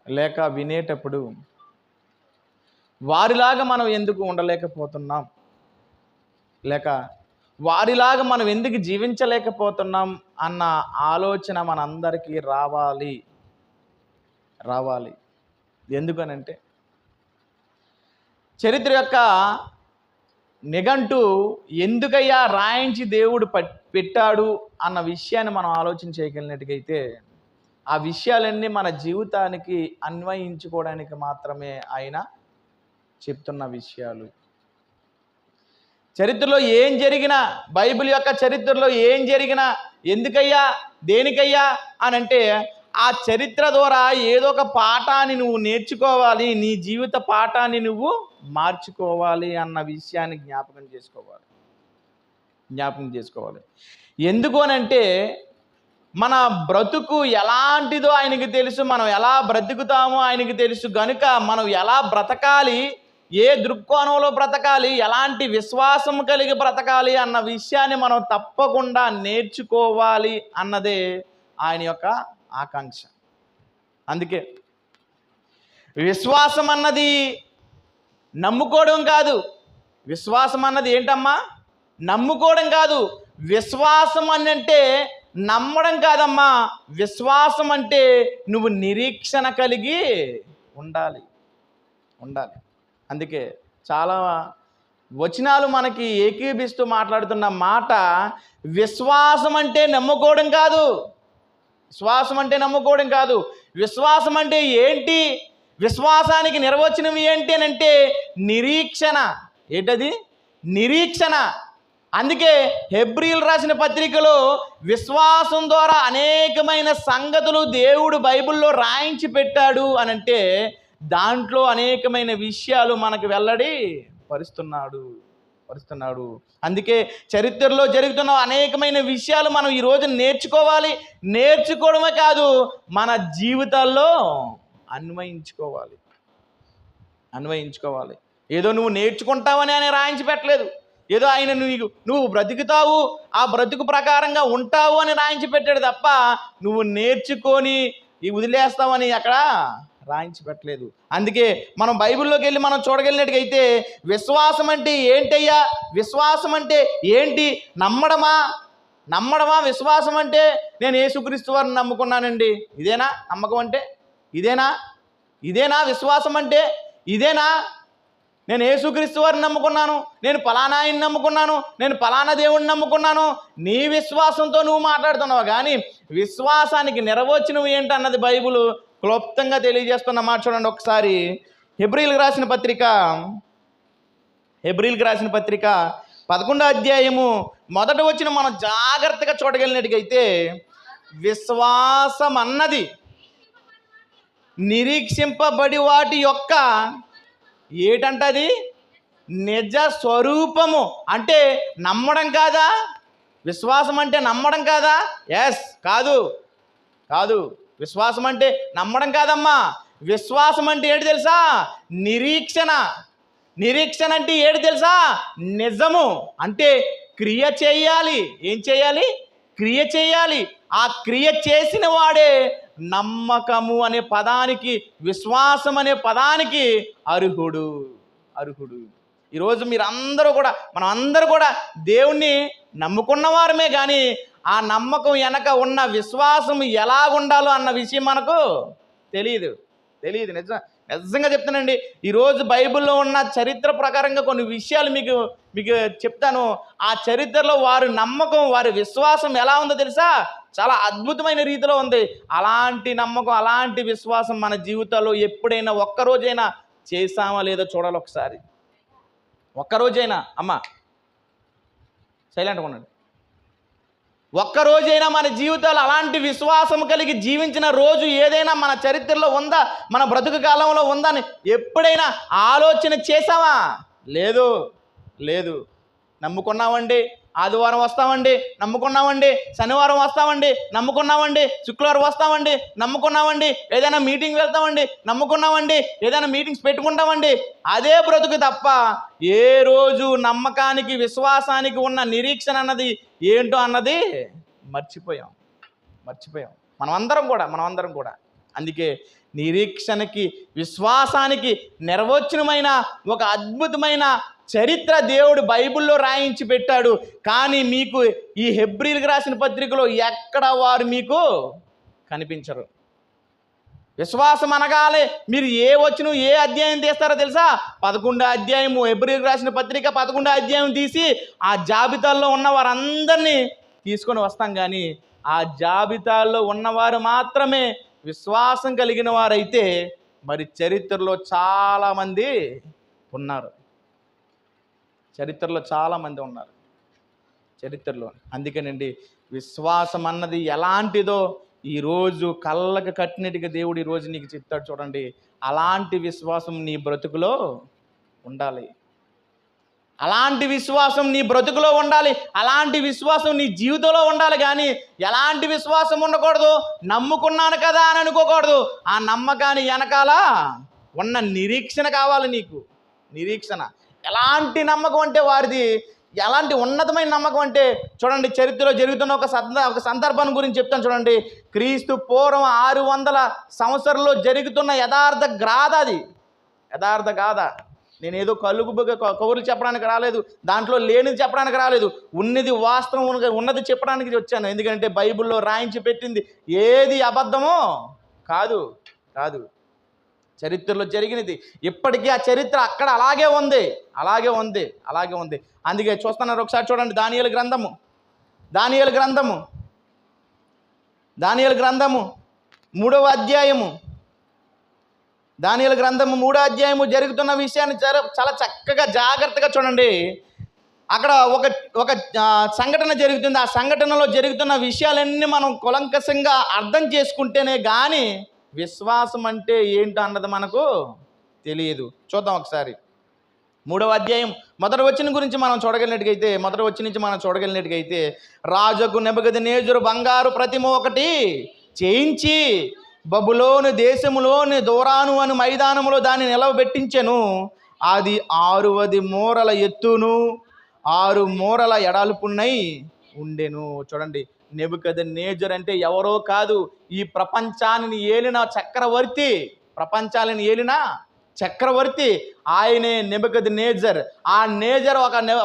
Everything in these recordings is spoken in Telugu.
లేక వినేటప్పుడు వారిలాగా మనం ఎందుకు ఉండలేకపోతున్నాం, లేక వారిలాగా మనం ఎందుకు జీవించలేకపోతున్నాం అన్న ఆలోచన మనందరికీ రావాలి. ఎందుకనంటే చరిత్ర యొక్క నిఘంటు ఎందుకయ్యా రాయించి దేవుడు పెట్టాడు అన్న విషయాన్ని మనం ఆలోచన చేయగలిగినట్టుగైతే ఆ విషయాలన్నీ మన జీవితానికి అన్వయించుకోవడానికి మాత్రమే ఆయన చెప్తున్న విషయాలు. చరిత్రలో ఏం జరిగినా, బైబిల్ యొక్క చరిత్రలో ఏం జరిగినా ఎందుకయ్యా, దేనికయ్యా అని అంటే ఆ చరిత్ర ద్వారా ఏదో ఒక పాఠాన్ని నువ్వు నేర్చుకోవాలి, నీ జీవిత పాఠాన్ని నువ్వు మార్చుకోవాలి అన్న విషయాన్ని జ్ఞాపకం చేసుకోవాలి. ఎందుకు అనంటే మన బ్రతుకు ఎలాంటిదో ఆయనకి తెలుసు, మనం ఎలా బ్రతుకుతామో ఆయనకి తెలుసు. కనుక మనం ఎలా బ్రతకాలి, ఏ దృక్కోణంలో బ్రతకాలి, ఎలాంటి విశ్వాసం కలిగి బ్రతకాలి అన్న విషయాన్ని మనం తప్పకుండా నేర్చుకోవాలి అన్నదే ఆయన యొక్క ఆకాంక్ష. అందుకే విశ్వాసం అన్నది నమ్ముకోవడం కాదు. విశ్వాసం అన్నది ఏంటమ్మా? నమ్ముకోవడం కాదు. విశ్వాసం అంటే నమ్మడం కాదమ్మా. విశ్వాసం అంటే నువ్వు నిరీక్షణ కలిగి ఉండాలి. అందుకే చాలా వచనాలు మనకి ఏకీభిస్తూ మాట్లాడుతున్న మాట, విశ్వాసం అంటే నమ్ముకోవడం కాదు. విశ్వాసం అంటే ఏంటి? విశ్వాసానికి నిర్వచనం ఏంటి అని అంటే నిరీక్షణ. ఏంటది? నిరీక్షణ. అందుకే హెబ్రీయులు రాసిన పత్రికలో విశ్వాసం ద్వారా అనేకమైన సంగతులు దేవుడు బైబిల్లో రాయించి పెట్టాడు అని అంటే దాంట్లో అనేకమైన విషయాలు మనకు వెల్లడి పరుస్తున్నాడు. అందుకే చరిత్రలో జరుగుతున్న అనేకమైన విషయాలు మనం ఈరోజు నేర్చుకోవాలి. నేర్చుకోవడమే కాదు, మన జీవితాల్లో అన్వయించుకోవాలి. ఏదో నువ్వు నేర్చుకుంటావని ఆయన రాయించి పెట్టలేదు. ఏదో ఆయన నువ్వు బ్రతుకుతావు, ఆ బ్రతుకు ప్రకారంగా ఉంటావు అని రాయించి పెట్టాడు తప్ప నువ్వు నేర్చుకొని వదిలేస్తావని అక్కడ రాయించి పెట్టలేదు. అందుకే మనం బైబిల్లోకి వెళ్ళి మనం చూడగలిగినట్టుగైతే విశ్వాసం అంటే ఏంటయ్యా? విశ్వాసం అంటే ఏంటి? నమ్మడమా విశ్వాసం అంటే? నేను యేసుక్రీస్తు వారిని నమ్ముకున్నానండి, ఇదేనా నమ్మకం అంటే? ఇదేనా విశ్వాసం అంటే? ఇదేనా? నేను యేసుక్రీస్తు వారిని నమ్ముకున్నాను, నేను పలానా ఆయన్ని నమ్ముకున్నాను, నేను పలానా దేవుడిని నమ్ముకున్నాను. నీ విశ్వాసంతో నువ్వు మాట్లాడుతున్నావు, కానీ విశ్వాసానికి నిర్వచనం ఏంటన్నది బైబిల్ క్లుప్తంగా తెలియజేస్తున్న మాట చూడండి ఒకసారి. హెబ్రీయులకు రాసిన పత్రిక 11వ అధ్యాయము 1వ వచనం మనం జాగ్రత్తగా చూడగలిగినట్టుగైతే, విశ్వాసం అన్నది నిరీక్షింపబడి వాటి యొక్క ఏటంటది? నిజ స్వరూపము. అంటే నమ్మడం కాదా? విశ్వాసం అంటే నమ్మడం కాదా? కాదు. విశ్వాసం అంటే నమ్మడం కాదమ్మా. విశ్వాసం అంటే ఏంటి తెలుసా? నిరీక్షణ అంటే ఏంటి తెలుసా? నిజము. అంటే క్రియ చేయాలి. ఏం చేయాలి? క్రియ చేయాలి. ఆ క్రియ చేసిన వాడే నమ్మకము అనే పదానికి, విశ్వాసం అనే పదానికి అర్హుడు. ఈరోజు మనం అందరూ కూడా దేవుణ్ణి నమ్ముకున్నవారమే, కానీ ఆ నమ్మకం వెనక ఉన్న విశ్వాసం ఎలా ఉండాలో అన్న విషయం మనకు తెలియదు. నిజంగా చెప్తానండి. ఈరోజు బైబిల్లో ఉన్న చరిత్ర ప్రకారంగా కొన్ని విషయాలు మీకు చెప్తాను. ఆ చరిత్రలో వారి నమ్మకం, వారి విశ్వాసం ఎలా ఉందో తెలుసా? చాలా అద్భుతమైన రీతిలో ఉంది. అలాంటి నమ్మకం, అలాంటి విశ్వాసం మన జీవితాల్లో ఎప్పుడైనా ఒక్కరోజైనా చేసామా లేదో చూడాలి ఒకసారి. ఒక్కరోజైనా, అమ్మా సైలెంట్గా ఉండండి, ఒక్కరోజైనా మన జీవితాలు అలాంటి విశ్వాసం కలిగి జీవించిన రోజు ఏదైనా మన చరిత్రలో ఉందా? మన బ్రతుకు కాలంలో ఉందా అని ఎప్పుడైనా ఆలోచన చేసావా? లేదు. నమ్ముకున్నామండి, ఆదివారం వస్తామండి, నమ్ముకున్నామండి, శనివారం వస్తామండి, నమ్ముకున్నామండి, శుక్రవారం వస్తామండి, నమ్ముకున్నామండి, ఏదైనా మీటింగ్ వెళ్తామండి, నమ్ముకున్నామండి, ఏదైనా మీటింగ్స్ పెట్టుకుంటామండి. అదే బ్రతుకు తప్ప ఏ రోజు నమ్మకానికి, విశ్వాసానికి ఉన్న నిరీక్షణ అన్నది ఏంటో అన్నది మర్చిపోయాం. మనమందరం కూడా. అందుకే నిరీక్షణకి, విశ్వాసానికి నిర్వచనమైన ఒక అద్భుతమైన చరిత్ర దేవుడు బైబిల్లో రాయించి పెట్టాడు. కానీ మీకు ఈ హెబ్రీలకు రాసిన పత్రికలో ఎక్కడ వారు మీకు కనిపించరు. విశ్వాసం అనగానే మీరు ఏ వచనం, ఏ అధ్యాయం తీస్తారో తెలుసా? 11వ అధ్యాయము, హెబ్రీలకు రాసిన పత్రిక 11వ అధ్యాయం తీసి ఆ జాబితాల్లో ఉన్న వారందరినీ తీసుకొని వస్తాం. కానీ ఆ జాబితాల్లో ఉన్నవారు మాత్రమే విశ్వాసం కలిగిన వారైతే మరి చరిత్రలో చాలామంది ఉన్నారు. చరిత్రలో చాలామంది ఉన్నారు చరిత్రలో. అందుకేనండి విశ్వాసం అన్నది ఎలాంటిదో ఈరోజు కళ్ళకు కట్టినట్టుగా దేవుడు ఈరోజు నీకు చెప్తాడు. చూడండి, అలాంటి విశ్వాసం నీ బ్రతుకులో ఉండాలి. అలాంటి విశ్వాసం నీ బ్రతుకులో ఉండాలి. అలాంటి విశ్వాసం నీ జీవితంలో ఉండాలి. కానీ ఎలాంటి విశ్వాసం ఉండకూడదు? నమ్ముకున్నాను కదా అని అనుకోకూడదు. ఆ నమ్మకాన్ని వెనకాల ఉన్న నిరీక్షణ కావాలి నీకు. నిరీక్షణ ఎలాంటి నమ్మకం అంటే వారిది ఎలాంటి ఉన్నతమైన నమ్మకం అంటే చూడండి, చరిత్రలో జరుగుతున్న ఒక సందర్భం గురించి చెప్తాను చూడండి. క్రీస్తు పూర్వం 600 సంవత్సరాల్లో జరుగుతున్న యథార్థ గాథ అది. యథార్థ గాథ. నేనేదో కబుర్లు చెప్పడానికి రాలేదు, దాంట్లో లేనిది చెప్పడానికి రాలేదు, ఉన్నది వాస్తవం ఉన్నది చెప్పడానికి వచ్చాను. ఎందుకంటే బైబిల్లో రాయించి పెట్టింది ఏది అబద్ధమో కాదు. చరిత్రలో జరిగినది ఇప్పటికీ ఆ చరిత్ర అక్కడ అలాగే ఉంది. అందుకే చూస్తున్నారు, ఒకసారి చూడండి. దానియేలు గ్రంథము 3వ అధ్యాయము. దానియేలు గ్రంథము 3వ అధ్యాయము జరుగుతున్న విషయాన్ని చాలా చక్కగా జాగ్రత్తగా చూడండి. అక్కడ ఒక సంఘటన జరుగుతుంది. ఆ సంఘటనలో జరుగుతున్న విషయాలన్నీ మనం కులంకషంగా అర్థం చేసుకుంటేనే కానీ విశ్వాసం అంటే ఏంటో అన్నది మనకు తెలియదు. చూద్దాం ఒకసారి. 3వ అధ్యాయం మొదటి వచనం గురించి మనం చూడగలిగినట్టుగైతే రాజుకు నెబుకద్నెజరు బంగారు ప్రతిమ ఒకటి చేయించి బబులోను దేశములోని దూరాను అని మైదానములో దాన్ని నిలవబెట్టించెను. అది 6 మూరల ఎత్తును 6 మూరల ఎడల్పునై ఉండెను. చూడండి, నెబుకద్నెజరు అంటే ఎవరో కాదు, ఈ ప్రపంచాన్ని ఏలిన చక్రవర్తి ఆయనే నెబుకద్నెజర్. ఆ నేజర్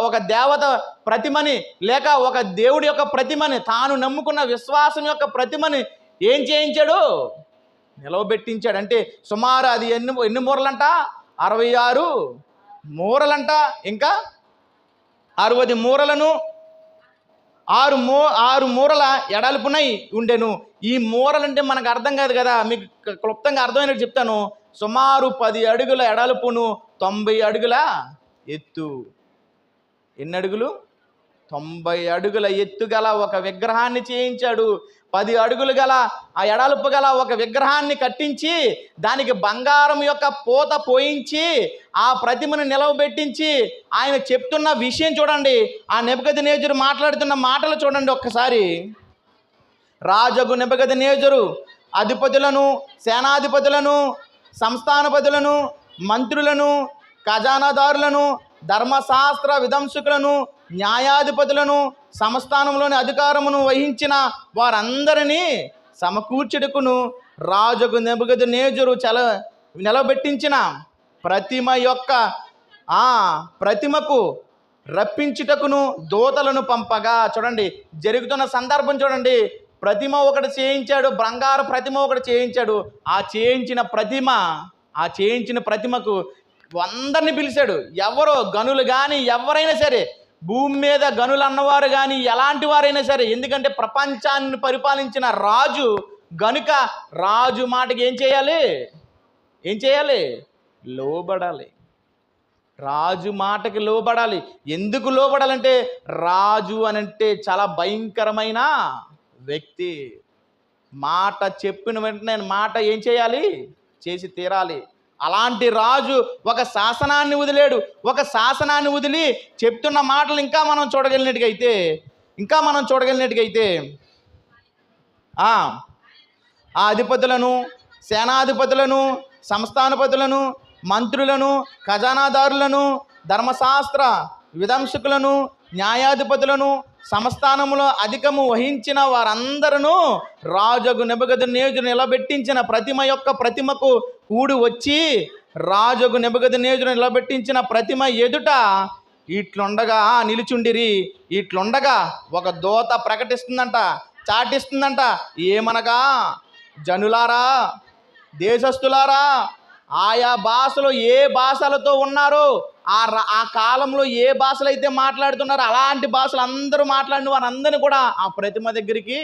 ఒక దేవత ప్రతిమని లేక ఒక దేవుడి యొక్క ప్రతిమని, తాను నమ్ముకున్న విశ్వాసం యొక్క ప్రతిమని ఏం చేయించాడు? నిలవబెట్టించాడు. అంటే సుమారు అది ఎన్ని మూరలంట? 66 మూరలంట. ఇంకా 60 మూరలను 6 మూరల ఎడల్పునై ఉండెను. ఈ మూరలంటే మనకు అర్థం కాదు కదా, మీకు క్లుప్తంగా అర్థమైనట్టు చెప్తాను. సుమారు 10 అడుగుల ఎడల్పును 90 అడుగుల ఎత్తు. ఎన్ని అడుగులు? 90 అడుగుల ఎత్తు గల ఒక విగ్రహాన్ని చేయించాడు. 10 అడుగులు గల ఆ ఎడల్పు గల ఒక విగ్రహాన్ని కట్టించి దానికి బంగారం యొక్క పూత పోయించి ఆ ప్రతిమను నిలవబెట్టించి ఆయన చెప్తున్న విషయం చూడండి. ఆ నెబుకద్నెజరు మాట్లాడుతున్న మాటలు చూడండి ఒక్కసారి. రాజగు నెబుకద్నెజరు అధిపతులను, సేనాధిపతులను, సంస్థానపతులను, మంత్రులను, ఖజానాదారులను, ధర్మశాస్త్ర విదంశకులను, న్యాయాధిపతులను, సంస్థానంలోని అధికారమును వహించిన వారందరినీ సమకూర్చుటకును రాజుకు నెబుకద్నెజరు నిలబెట్టించిన ప్రతిమకు రప్పించుటకును దూతలను పంపగా. చూడండి, జరుగుతున్న సందర్భం చూడండి. ప్రతిమ ఒకటి చేయించాడు, బంగారు ప్రతిమ ఒకటి చేయించాడు. ఆ చేయించిన ప్రతిమకు అందరిని పిలిచాడు. ఎవరో గనులు కానీ ఎవరైనా సరే, భూమి మీద గనులు అన్నవారు కానీ ఎలాంటి వారైనా సరే, ఎందుకంటే ప్రపంచాన్ని పరిపాలించిన రాజు గనుక రాజు మాటకి ఏం చేయాలి? లోబడాలి. రాజు మాటకి లోబడాలి. ఎందుకు లోబడాలంటే రాజు అనంటే చాలా భయంకరమైన వ్యక్తి. మాట చెప్పిన వెంటనే మాట ఏం చేయాలి? చేసి తీరాలి. అలాంటి రాజు ఒక శాసనాన్ని వదిలి చెప్తున్న మాటలు ఇంకా మనం చూడగలిగినట్టుగైతే ఆ అధిపతులను, సేనాధిపతులను, సంస్థానపతులను, మంత్రులను, ఖజానాదారులను, ధర్మశాస్త్ర విదంశకులను, న్యాయాధిపతులను, సంస్థానములో అధికము వహించిన వారందరూ రాజగు నెబుకద్నెజరు నిలబెట్టించిన ప్రతిమకు కూడి వచ్చి రాజగు నెబుకద్నెజరు నిలబెట్టించిన ప్రతిమ ఎదుట ఇట్లుండగా నిలుచుండిరి. ఇట్లుండగా ఒక దూత ప్రకటిస్తుందంట, చాటిస్తుందంట. ఏమనగా, జనులారా, దేశస్థులారా, ఆయా భాషలో ఏ భాషలతో ఉన్నారో ఆ కాలంలో ఏ భాషలు అయితే మాట్లాడుతున్నారో అలాంటి భాషలు అందరూ మాట్లాడిన వారందరినీ కూడా ఆ ప్రతిమ దగ్గరికి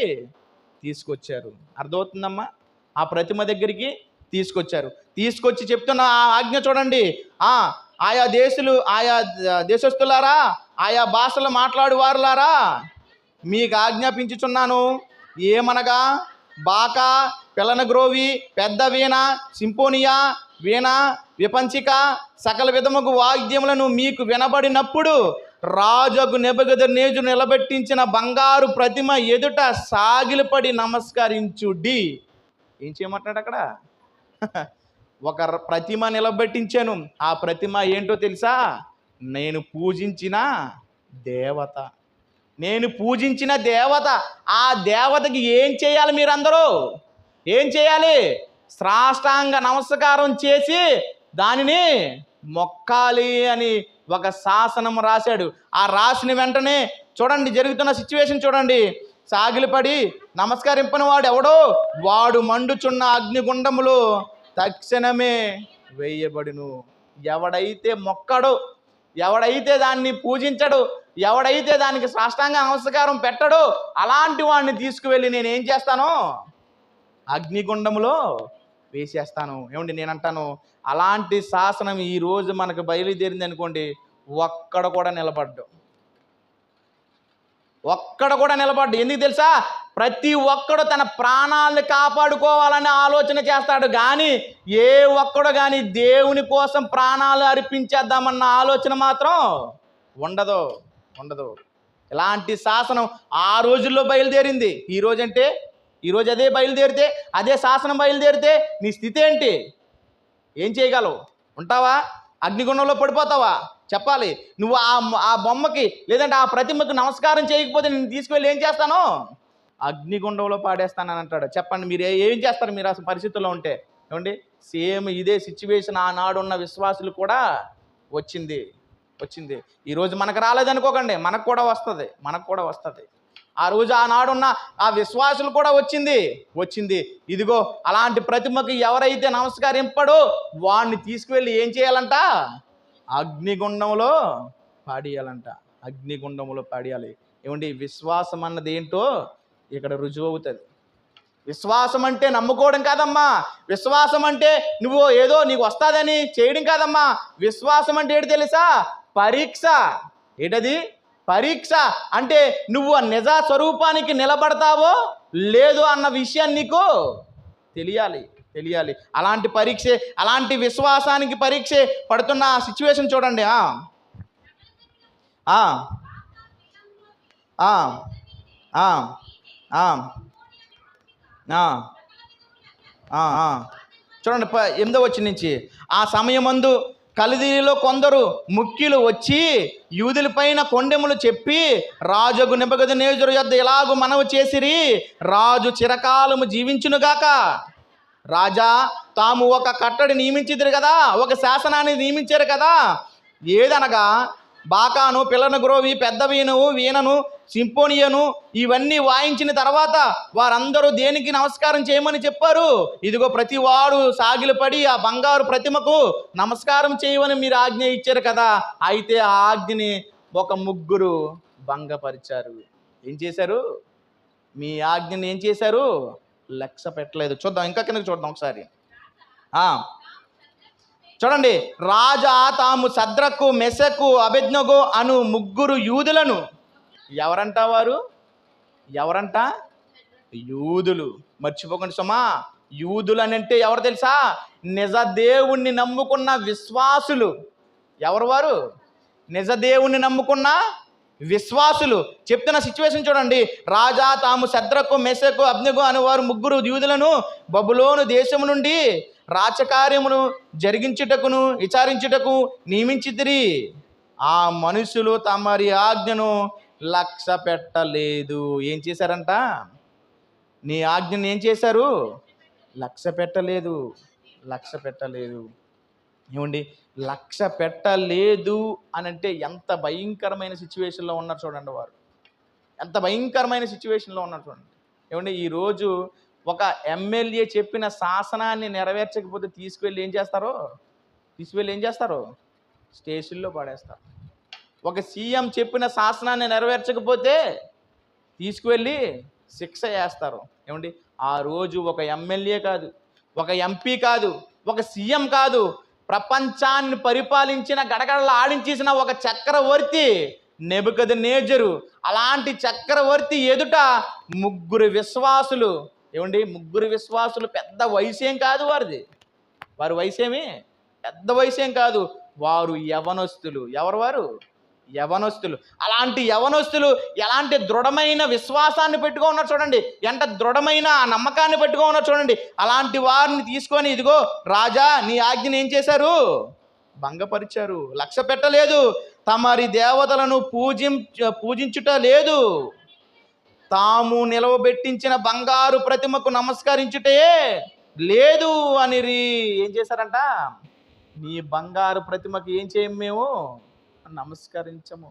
తీసుకొచ్చారు. అర్థమవుతుందమ్మా? ఆ ప్రతిమ దగ్గరికి తీసుకొచ్చి చెప్తున్న ఆ ఆజ్ఞ చూడండి. ఆయా దేశస్థులారా, ఆయా భాషలు మాట్లాడు వారులారా, మీకు ఆజ్ఞాపించుచున్నాను. ఏమనగా, బాకా, పెలనగ్రోవి, పెద్ద వీణ, సింపోనియా, వీణ, విపంచిక, సకల విధముకు వాద్యములను మీకు వినబడినప్పుడు రాజగు నెబుకద్నెజరు నిలబెట్టించిన బంగారు ప్రతిమ ఎదుట సాగిలపడి నమస్కరించుడి. ఏం చేయమంటాడు అక్కడ? ఒక ప్రతిమ నిలబెట్టించాను. ఆ ప్రతిమ ఏంటో తెలుసా? నేను పూజించిన దేవత. ఆ దేవతకి ఏం చేయాలి? మీరందరూ ఏం చేయాలి? సాష్టాంగ నమస్కారం చేసి దానిని మొక్కాలి అని ఒక శాసనం రాశాడు. ఆ రాసిన వెంటనే చూడండి జరుగుతున్న సిచ్యువేషన్ చూడండి. సాగిలపడి నమస్కరింపని వాడు ఎవడో వాడు మండుచున్న అగ్నిగుండములో తక్షణమే వేయబడును. ఎవడైతే మొక్కడో, ఎవడైతే దాన్ని పూజించడు, ఎవడైతే దానికి సాష్టాంగ నమస్కారం పెట్టడో అలాంటి వాడిని తీసుకువెళ్ళి నేనేం చేస్తాను? అగ్నిగుండములో వేసేస్తాను. ఏమండి, నేనంటాను, అలాంటి శాసనం ఈరోజు మనకు బయలుదేరింది అనుకోండి, ఒక్కడ కూడా నిలబడ్డు. ఎందుకు తెలుసా? ప్రతి ఒక్కడు తన ప్రాణాలను కాపాడుకోవాలని ఆలోచన చేస్తాడు, కానీ ఏ ఒక్కడు కానీ దేవుని కోసం ప్రాణాలు అర్పించేద్దామన్న ఆలోచన మాత్రం ఉండదు. ఇలాంటి శాసనం ఆ రోజుల్లో బయలుదేరింది. ఈరోజు అదే బయలుదేరితే, అదే శాసనం బయలుదేరితే నీ స్థితి ఏంటి? ఏం చేయగలవు? ఉంటావా? అగ్నిగుండంలో పడిపోతావా? చెప్పాలి. నువ్వు ఆ బొమ్మకి లేదంటే ఆ ప్రతిమకు నమస్కారం చేయకపోతే నేను తీసుకువెళ్ళి ఏం చేస్తాను? అగ్నిగుండంలో పాడేస్తానని అంటాడు. చెప్పండి, మీరు ఏం చేస్తారు మీరు అసలు పరిస్థితుల్లో ఉంటే? ఏమండి, సేమ్ ఇదే సిచ్యువేషన్ ఆనాడు ఉన్న విశ్వాసులు కూడా వచ్చింది. ఈరోజు మనకు రాలేదనుకోకండి, మనకు కూడా వస్తుంది. ఆ రోజు ఆనాడున్న ఆ విశ్వాసులు కూడా వచ్చింది. ఇదిగో అలాంటి ప్రతిమకి ఎవరైతే నమస్కరింపడో వాడిని తీసుకువెళ్ళి ఏం చేయాలంట? అగ్నిగుండంలో పాడేయాలి. ఏమండి, విశ్వాసం అన్నది ఏంటో ఇక్కడ రుజువు అవుతుంది. విశ్వాసం అంటే నమ్ముకోవడం కాదమ్మా. విశ్వాసం అంటే నువ్వు ఏదో నీకు వస్తుందని చేయడం కాదమ్మా. విశ్వాసం అంటే ఏంటి తెలుసా? పరీక్ష. ఏంటది? పరీక్ష అంటే నువ్వు నిజ స్వరూపానికి నిలబడతావో లేదో అన్న విషయాన్ని నీకు తెలియాలి. అలాంటి పరీక్ష, అలాంటి విశ్వాసానికి పరీక్ష పడుతున్న సిచ్యువేషన్ చూడండి. చూడండి 8వ వచనం నుంచి. ఆ సమయమందు కల్దీయులలో కొందరు ముఖ్యులు వచ్చి యూదులపైన కొండెములు చెప్పి రాజుగు నెబుకద్నెజరు యొద్ద ఇలాగు మనవి చేసిరి, రాజు చిరకాలము జీవించునుగాక. రాజా, తాము ఒక కట్టడి నియమించిరు కదా, ఒక శాసనాన్ని నియమించారు కదా. ఏదనగా, బాకాను, పిల్లనగ్రోవి, పెద్ద వీణను, సింపోనియను ఇవన్నీ వాయించిన తర్వాత వారందరూ దేనికి నమస్కారం చేయమని చెప్పారు? ఇదిగో ప్రతి వాడు సాగిలపడి ఆ బంగారు ప్రతిమకు నమస్కారం చేయమని మీరు ఆజ్ఞ ఇచ్చారు కదా. అయితే ఆ ఆజ్ఞని ఒక ముగ్గురు భంగపరిచారు. ఏం చేశారు? మీ ఆజ్ఞని ఏం చేశారు? లక్ష్య పెట్టలేదు. చూద్దాం, ఇంకా కిందకి చూద్దాం ఒకసారి. చూడండి, రాజా తాము సద్రకు, మెషకు, అబేద్నెగో అను ముగ్గురు యూదులను. ఎవరంట? యూదులు. మర్చిపోకండి సుమా, యూదులు అని అంటే ఎవరు తెలుసా? నిజ దేవుణ్ణి నమ్ముకున్న విశ్వాసులు. ఎవరు వారు? నిజ దేవుణ్ణి నమ్ముకున్న విశ్వాసులు. చెప్తున్న సిచ్యువేషన్ చూడండి. రాజా తాము సద్రకు, మెషకు, అబేద్నెగో అను వారు ముగ్గురు యూదులను బబులోను దేశము నుండి రాచకార్యమును జరిగించుటకును విచారించుటకు నియమించితిరి. ఆ మనుషులు తమరి ఆజ్ఞను లక్ష్య పెట్టలేదు. ఏం చేశారంట? నీ ఆజ్ఞను ఏం చేశారు? లక్ష్య పెట్టలేదు. లక్ష్య పెట్టలేదు. ఏమండి, లక్ష్య పెట్టలేదు అని అంటే ఎంత భయంకరమైన సిచ్యువేషన్లో ఉన్నారు చూడండి వారు. ఎంత భయంకరమైన సిచ్యువేషన్లో ఉన్నారు చూడండి. ఏమండి, ఈరోజు ఒక ఎమ్మెల్యే చెప్పిన శాసనాన్ని నెరవేర్చకపోతే తీసుకువెళ్ళి ఏం చేస్తారు? స్టేషన్లో పడేస్తారు. ఒక సీఎం చెప్పిన శాసనాన్ని నెరవేర్చకపోతే తీసుకువెళ్ళి శిక్ష వేస్తారు. ఏమండి, ఆ రోజు ఒక ఎమ్మెల్యే కాదు, ఒక ఎంపీ కాదు, ఒక సీఎం కాదు, ప్రపంచాన్ని పరిపాలించిన గడగడలు ఆడించేసిన ఒక చక్రవర్తి నెబుకద్నెజరు, అలాంటి చక్రవర్తి ఎదుట ముగ్గురు విశ్వాసులు. ఏమండి, ముగ్గురు విశ్వాసులు పెద్ద వయసేం కాదు వారిది. వారి వయసేమి పెద్ద వయసేం కాదు. వారు యవనస్తులు. ఎవరు వారు? యవనస్తులు. అలాంటి యవనస్తులు ఎలాంటి దృఢమైన విశ్వాసాన్ని పెట్టుకో ఉన్నారు చూడండి. ఎంత దృఢమైన నమ్మకాన్ని పెట్టుకో ఉన్నారు చూడండి. అలాంటి వారిని తీసుకొని, ఇదిగో రాజా, నీ ఆజ్ఞను ఏం చేశారు? భంగపరిచారు. లక్ష్య పెట్టలేదు. తమరి దేవతలను పూజించుట లేదు. తాము నిలవబెట్టించిన బంగారు ప్రతిమకు నమస్కరించుటే లేదు అని ఏం చేశారంట? నీ బంగారు ప్రతిమకి ఏం చేయము, మేము నమస్కరించము.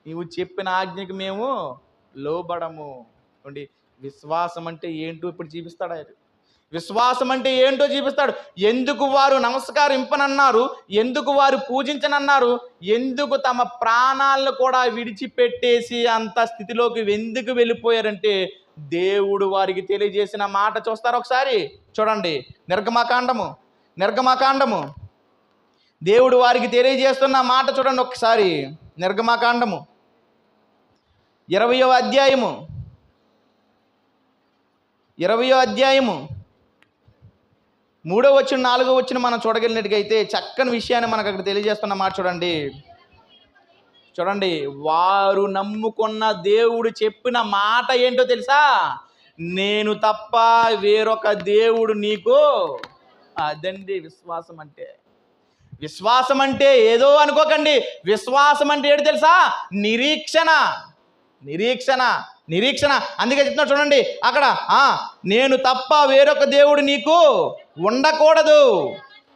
నీవు చెప్పిన ఆజ్ఞకి మేము లోబడము. అండి, విశ్వాసం అంటే ఏంటో ఇప్పుడు చూపిస్తాడు ఆయన. విశ్వాసం అంటే ఏంటో చూపిస్తాడు. ఎందుకు వారు నమస్కరింపనన్నారు, ఎందుకు వారు పూజించనన్నారు, ఎందుకు తమ ప్రాణాలను కూడా విడిచిపెట్టేసి అంత స్థితిలోకి ఎందుకు వెళ్ళిపోయారంటే దేవుడు వారికి తెలియజేసిన మాట చూస్తారు. ఒకసారి చూడండి, నిర్గమకాండము దేవుడు వారికి తెలియజేస్తున్న మాట చూడండి ఒకసారి. నిర్గమకాండము 20వ అధ్యాయము 3వ వచనం 4వ వచనం మనం చూడగలిగినట్టుగైతే చక్కని విషయాన్ని మనకు అక్కడ తెలియజేస్తున్న మాట చూడండి. వారు నమ్ముకున్న దేవుడు చెప్పిన మాట ఏంటో తెలుసా? నేను తప్ప వేరొక దేవుడు నీకు. అదండి విశ్వాసం అంటే. విశ్వాసం అంటే ఏదో అనుకోకండి. విశ్వాసం అంటే ఏంటో తెలుసా? నిరీక్షణ. అందుకే చెప్తున్నా చూడండి అక్కడ, నేను తప్ప వేరొక దేవుడు నీకు ఉండకూడదు.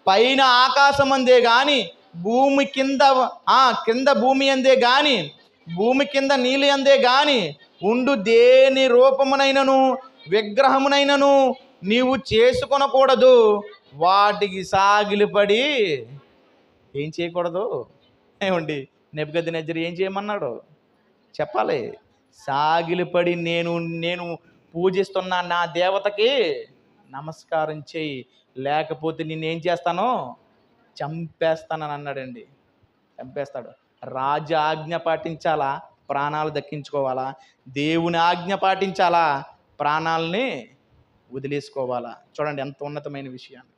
పైన ఆకాశం అందే గాని, భూమి కింద భూమి అందే గాని, భూమి కింద నీళ్ళు అందే గాని ఉండు దేని రూపమునైనను విగ్రహమునైనను నీవు చేసుకొనకూడదు. వాటికి సాగిలిపడి ఏం చేయకూడదు. ఏమండి, నెబుకద్నెజరు ఏం చేయమన్నాడు చెప్పాలి? సాగిలిపడి నేను పూజిస్తున్న నా దేవతకి నమస్కారం చేయి, లేకపోతే నేనేం చేస్తానో చంపేస్తానని అన్నాడండి. చంపేస్తాడు. రాజు ఆజ్ఞ పాటించాలా, ప్రాణాలు దక్కించుకోవాలా? దేవుని ఆజ్ఞ పాటించాలా, ప్రాణాలని వదిలేసుకోవాలా? చూడండి ఎంత ఉన్నతమైన విషయాన్ని.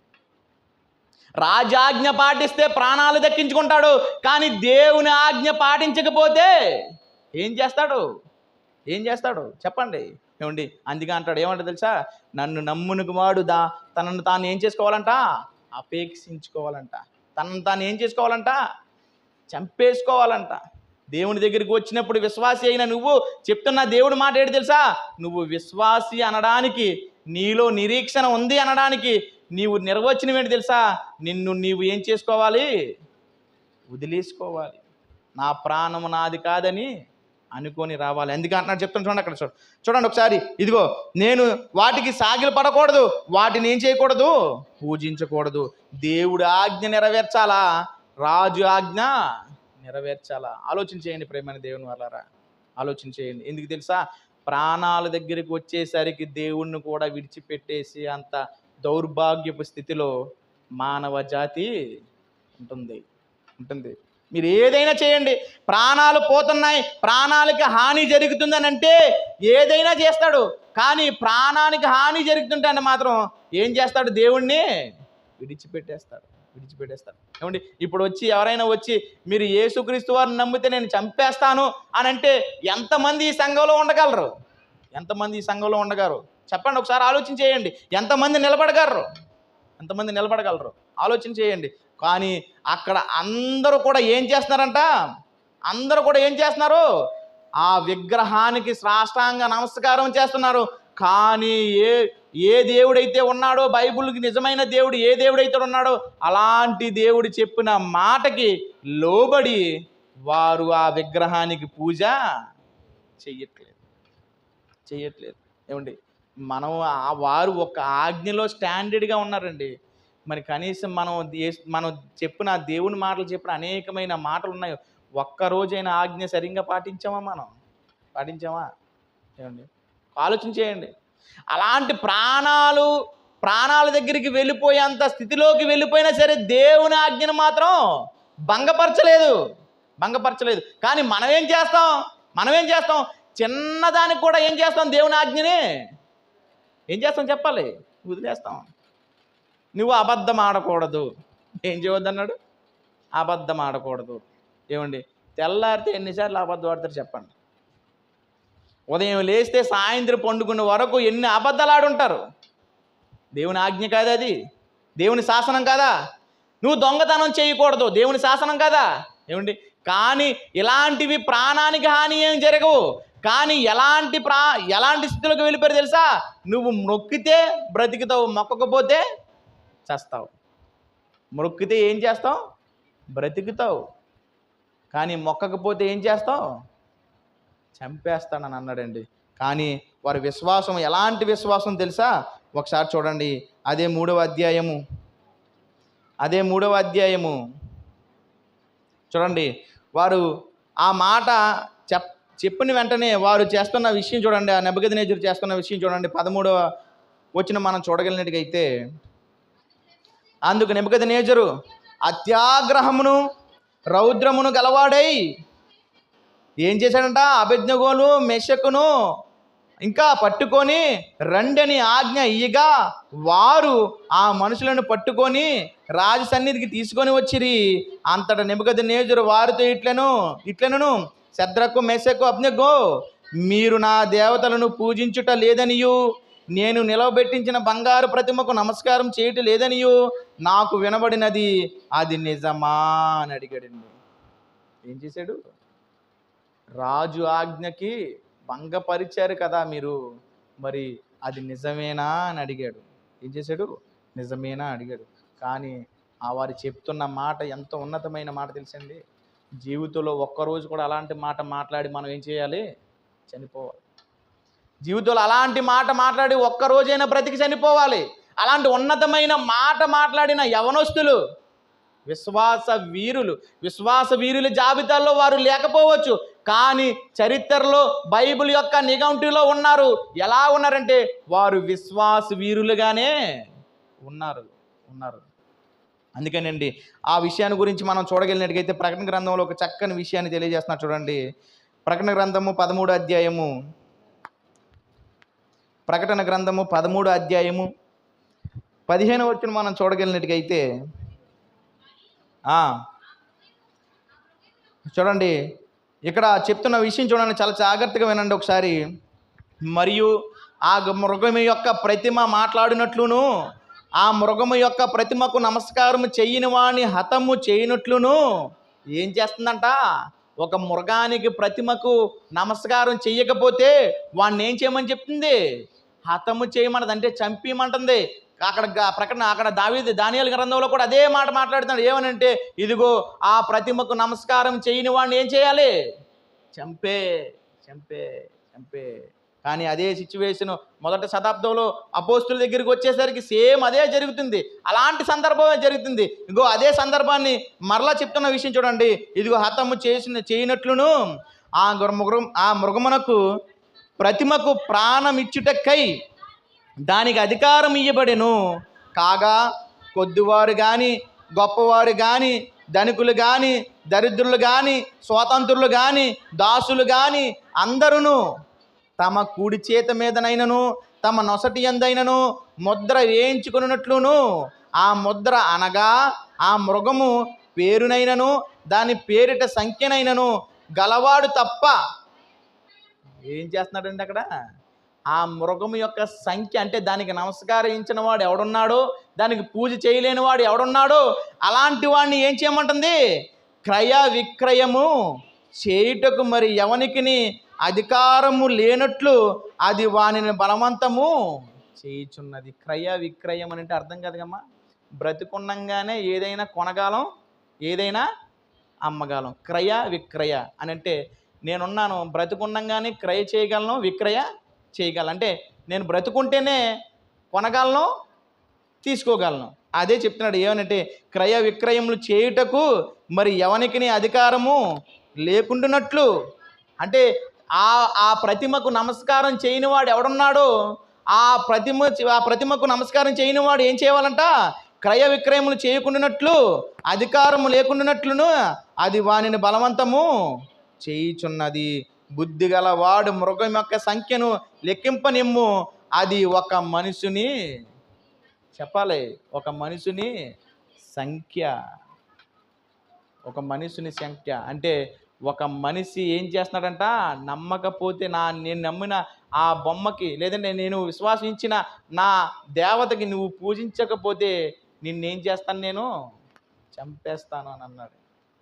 రాజాజ్ఞ పాటిస్తే ప్రాణాలు దక్కించుకుంటాడు, కానీ దేవుని ఆజ్ఞ పాటించకపోతే ఏం చేస్తాడు చెప్పండి. ఏమండి, అందుకే అంటాడు, ఏమంటాడు తెలుసా? నన్ను నమ్మునికి వాడు తనను తాను ఏం చేసుకోవాలంట? అపేక్షించుకోవాలంట. తనను తాను ఏం చేసుకోవాలంట? చంపేసుకోవాలంట. దేవుని దగ్గరికి వచ్చినప్పుడు విశ్వాసి అయిన నువ్వు చెప్తున్న దేవుడి మాట ఏంటి తెలుసా? నువ్వు విశ్వాసి అనడానికి, నీలో నిరీక్షణ ఉంది అనడానికి నీవు నిర్వచనం ఏంటి తెలుసా? నీవు ఏం చేసుకోవాలి? వదిలేసుకోవాలి. నా ప్రాణము నాది కాదని అనుకొని రావాలి. ఎందుకు అంటున్నాడు చెప్తాను చూడండి. అక్కడ చూడండి ఒకసారి. ఇదిగో, నేను వాటికి సాగిలు పడకూడదు, వాటిని ఏం చేయకూడదు? పూజించకూడదు. దేవుడి ఆజ్ఞ నెరవేర్చాలా, రాజు ఆజ్ఞ నెరవేర్చాలా? ఆలోచన చేయండి ప్రేమైన దేవుని వాళ్ళారా, ఆలోచన చేయండి. ఎందుకు తెలుసా? ప్రాణాల దగ్గరికి వచ్చేసరికి దేవుణ్ణి కూడా విడిచిపెట్టేసి అంత దౌర్భాగ్యపు స్థితిలో మానవ జాతి ఉంటుంది. మీరు ఏదైనా చేయండి, ప్రాణాలు పోతున్నాయి, ప్రాణాలకి హాని జరుగుతుందని అంటే ఏదైనా చేస్తాడు. కానీ ప్రాణానికి హాని జరుగుతుంటే మాత్రం ఏం చేస్తాడు? దేవుణ్ణి విడిచిపెట్టేస్తాడు. ఏమండి, ఇప్పుడు ఎవరైనా వచ్చి మీరు యేసుక్రీస్తు వారిని నమ్మితే నేను చంపేస్తాను అని అంటే ఎంతమంది ఈ సంఘంలో ఉండగలరు? చెప్పండి ఒకసారి, ఆలోచన చేయండి. ఎంతమంది నిలబడగలరు? ఆలోచన చేయండి. కానీ అక్కడ అందరూ కూడా ఏం చేస్తున్నారు? ఆ విగ్రహానికి సాష్టాంగ నమస్కారం చేస్తున్నారు. కానీ ఏ దేవుడైతే ఉన్నాడో, బైబిల్కి నిజమైన దేవుడు ఏ దేవుడైతే ఉన్నాడో అలాంటి దేవుడు చెప్పిన మాటకి లోబడి వారు ఆ విగ్రహానికి పూజ చెయ్యట్లేదు. ఏమండి, వారు ఒక ఆజ్ఞలో స్టాండర్డ్గా ఉన్నారండి. మరి కనీసం మనం చెప్పిన దేవుని మాటలు చెప్పిన అనేకమైన మాటలు ఉన్నాయి. ఒక్కరోజైనా ఆజ్ఞ సరిగ్గా పాటించామా? ఏమండి, ఆలోచన చేయండి. అలాంటి ప్రాణాల దగ్గరికి వెళ్ళిపోయేంత స్థితిలోకి వెళ్ళిపోయినా సరే దేవుని ఆజ్ఞను మాత్రం భంగపరచలేదు. కానీ మనం ఏం చేస్తాం? చిన్నదానికి కూడా ఏం చేస్తాం? దేవుని ఆజ్ఞని ఏం చేస్తాం చెప్పాలి? వదిలేస్తాం. నువ్వు అబద్ధం ఆడకూడదు. ఏం చేయవద్దన్నాడు? అబద్ధం ఆడకూడదు. ఏమండి, తెల్లారితే ఎన్నిసార్లు అబద్ధం ఆడతారు చెప్పండి? ఉదయం లేస్తే సాయంత్రం పండుకున్న వరకు ఎన్ని అబద్ధాలు ఆడుంటారు. దేవుని ఆజ్ఞ కాదా అది? దేవుని శాసనం కాదా? నువ్వు దొంగతనం చేయకూడదు, దేవుని శాసనం కాదా? ఏమండి, కానీ ఇలాంటివి ప్రాణానికి హాని ఏం జరగవు. కానీ ఎలాంటి స్థితిలోకి వెళ్ళిపోయారు తెలుసా? నువ్వు మొక్కితే బ్రతికుతావు, మొక్కకపోతే చస్తావు. మొక్కితే ఏం చేస్తావు? బ్రతికుతావు. కానీ మొక్కకపోతే ఏం చేస్తావు? చంపేస్తానని అన్నాడండి. కానీ వారి విశ్వాసం ఎలాంటి విశ్వాసం తెలుసా? ఒకసారి చూడండి, అదే మూడవ అధ్యాయము చూడండి. వారు ఆ మాట చెప్పిన వెంటనే వారు చేస్తున్న విషయం చూడండి. ఆ నెబుకద్నెజరు చేస్తున్న విషయం చూడండి. 13వ వచనం మనం చూడగలిగినట్టుగైతే, అందుకు నెబుకద్నెజరు అత్యాగ్రహమును రౌద్రమును గలవాడై ఏం చేశాడంట? అబేద్నెగోను మెషకును ఇంకా పట్టుకొని రండని ఆజ్ఞ ఇయ్యగా వారు ఆ మనుషులను పట్టుకొని రాజు సన్నిధికి తీసుకొని వచ్చిరి. అంతటా నెబుకద్నెజరు వారితో ఇట్లనను శద్రకు మెషకు అబేద్నెగో, మీరు నా దేవతలను పూజించుట లేదనియు నేను నిలవబెట్టించిన బంగారు ప్రతిమకు నమస్కారం చేయటం లేదనియు నాకు వినబడినది, అది నిజమా అని అడిగాడండి. ఏం చేశాడు? రాజు ఆజ్ఞకి భంగపరిచారు కదా మీరు, మరి అది నిజమేనా అని అడిగాడు. ఏం చేశాడు? నిజమేనా అడిగాడు. కానీ వారు చెప్తున్న మాట ఎంత ఉన్నతమైన మాట తెలుసండి. జీవితంలో ఒక్కరోజు కూడా అలాంటి మాట మాట్లాడి మనం ఏం చేయాలి? చనిపోవాలి. జీవితంలో అలాంటి మాట మాట్లాడి ఒక్కరోజైనా బ్రతికి చనిపోవాలి. అలాంటి ఉన్నతమైన మాట మాట్లాడిన యవనస్తులు విశ్వాస వీరుల జాబితాలో వారు లేకపోవచ్చు, కానీ చరిత్రలో బైబిల్ యొక్క నిఘంటులో ఉన్నారు. ఎలా ఉన్నారంటే వారు విశ్వాస వీరులుగానే ఉన్నారు. అందుకేనండి ఆ విషయాన్ని గురించి మనం చూడగలిగినట్టుగైతే ప్రకటన గ్రంథంలో ఒక చక్కని విషయాన్ని తెలియజేస్తున్నారు చూడండి. ప్రకటన గ్రంథము 13వ అధ్యాయము 15వ వచనం మనం చూడగలిగినట్టుగైతే చూడండి, ఇక్కడ చెప్తున్న విషయం చూడండి, చాలా జాగ్రత్తగా వినండి ఒకసారి. మరియు ఆ మృగము యొక్క ప్రతిమ మాట్లాడినట్లును ఆ మృగము యొక్క ప్రతిమకు నమస్కారం చేయని వాణ్ణి హతము చేయనట్లును ఏం చేస్తుందంట? ఒక మృగానికి ప్రతిమకు నమస్కారం చెయ్యకపోతే వాడిని ఏం చేయమని చెప్తుంది? హతము చేయమన్నది, అంటే చంపేయమంటుంది. అక్కడ దానియేలు గ్రంథంలో కూడా అదే మాట మాట్లాడుతున్నాడు. ఏమనంటే, ఇదిగో ఆ ప్రతిమకు నమస్కారం చేయని వాడిని ఏం చేయాలి? చంపే. కానీ అదే సిచ్యువేషన్ మొదటి శతాబ్దంలో అపోస్తుల దగ్గరికి వచ్చేసరికి సేమ్ అదే జరుగుతుంది. అలాంటి సందర్భమే జరుగుతుంది. ఇగో అదే సందర్భాన్ని మరలా చెప్తున్న విషయం చూడండి. ఇదిగో హతము చేయనట్లును ఆ మృగమునకు ప్రతిమకు ప్రాణమిచ్చుటకై దానికి అధికారం ఇయ్యబడెను. కాగా కొద్దివారు కానీ గొప్పవారు కానీ ధనికులు కానీ దరిద్రులు కానీ స్వతంత్రులు కానీ దాసులు కానీ అందరూ తమ కుడి చేత మీదనైనను తమ నొసటి యందైనను ముద్ర వేయించుకున్నట్లును ఆ ముద్ర అనగా ఆ మృగము పేరునైనను దాని పేరిట సంఖ్యనైనను గలవాడు తప్ప ఏం చేస్తున్నాడండి అక్కడ? ఆ మృగము యొక్క సంఖ్య, అంటే దానికి నమస్కరించిన వాడు ఎవడున్నాడో, దానికి పూజ చేయలేని వాడు ఎవడున్నాడో అలాంటి వాడిని ఏం చేయమంటుంది? క్రయ విక్రయము చేయుటకు మరి ఎవనికిని అధికారము లేనట్లు అది వానిని బలవంతము చేయుచున్నది. క్రయ విక్రయం అని అంటే అర్థం కదమ్మా. బ్రతికుండంగానే ఏదైనా కొనగాలం, ఏదైనా అమ్మగాలం. క్రయ విక్రయ అని అంటే నేనున్నాను, బ్రతికుండంగానే క్రయ చేయగలను, విక్రయ చేయగలను. అంటే నేను బ్రతుకుంటేనే కొనగలను, తీసుకోగలను. అదే చెప్తున్నాడు. ఏమనంటే క్రయ విక్రయములు చేయుటకు మరి ఎవనికి అధికారము లేకుండానట్లు. అంటే ఆ ప్రతిమకు నమస్కారం చేయని వాడు ఎవడున్నాడో ఆ ప్రతిమకు నమస్కారం చేయని వాడు ఏం చేయాలంట? క్రయ విక్రయములు చేయకుండానట్లు, అధికారము లేకుండానట్లును అది వానిని బలవంతము చేయుచున్నది. బుద్ధి గల వాడు మృగం యొక్క సంఖ్యను లెక్కింపనిమ్ము, అది ఒక మనుషుని చెప్పాలి, ఒక మనుషుని సంఖ్య. ఒక మనుషుని సంఖ్య అంటే ఒక మనిషి ఏం చేస్తున్నాడంట? నమ్మకపోతే నేను నమ్మిన ఆ బొమ్మకి, లేదంటే నేను విశ్వాసించిన నా దేవతకి నువ్వు పూజించకపోతే నిన్నేం చేస్తాను? నేను చంపేస్తాను అని అన్నాడు.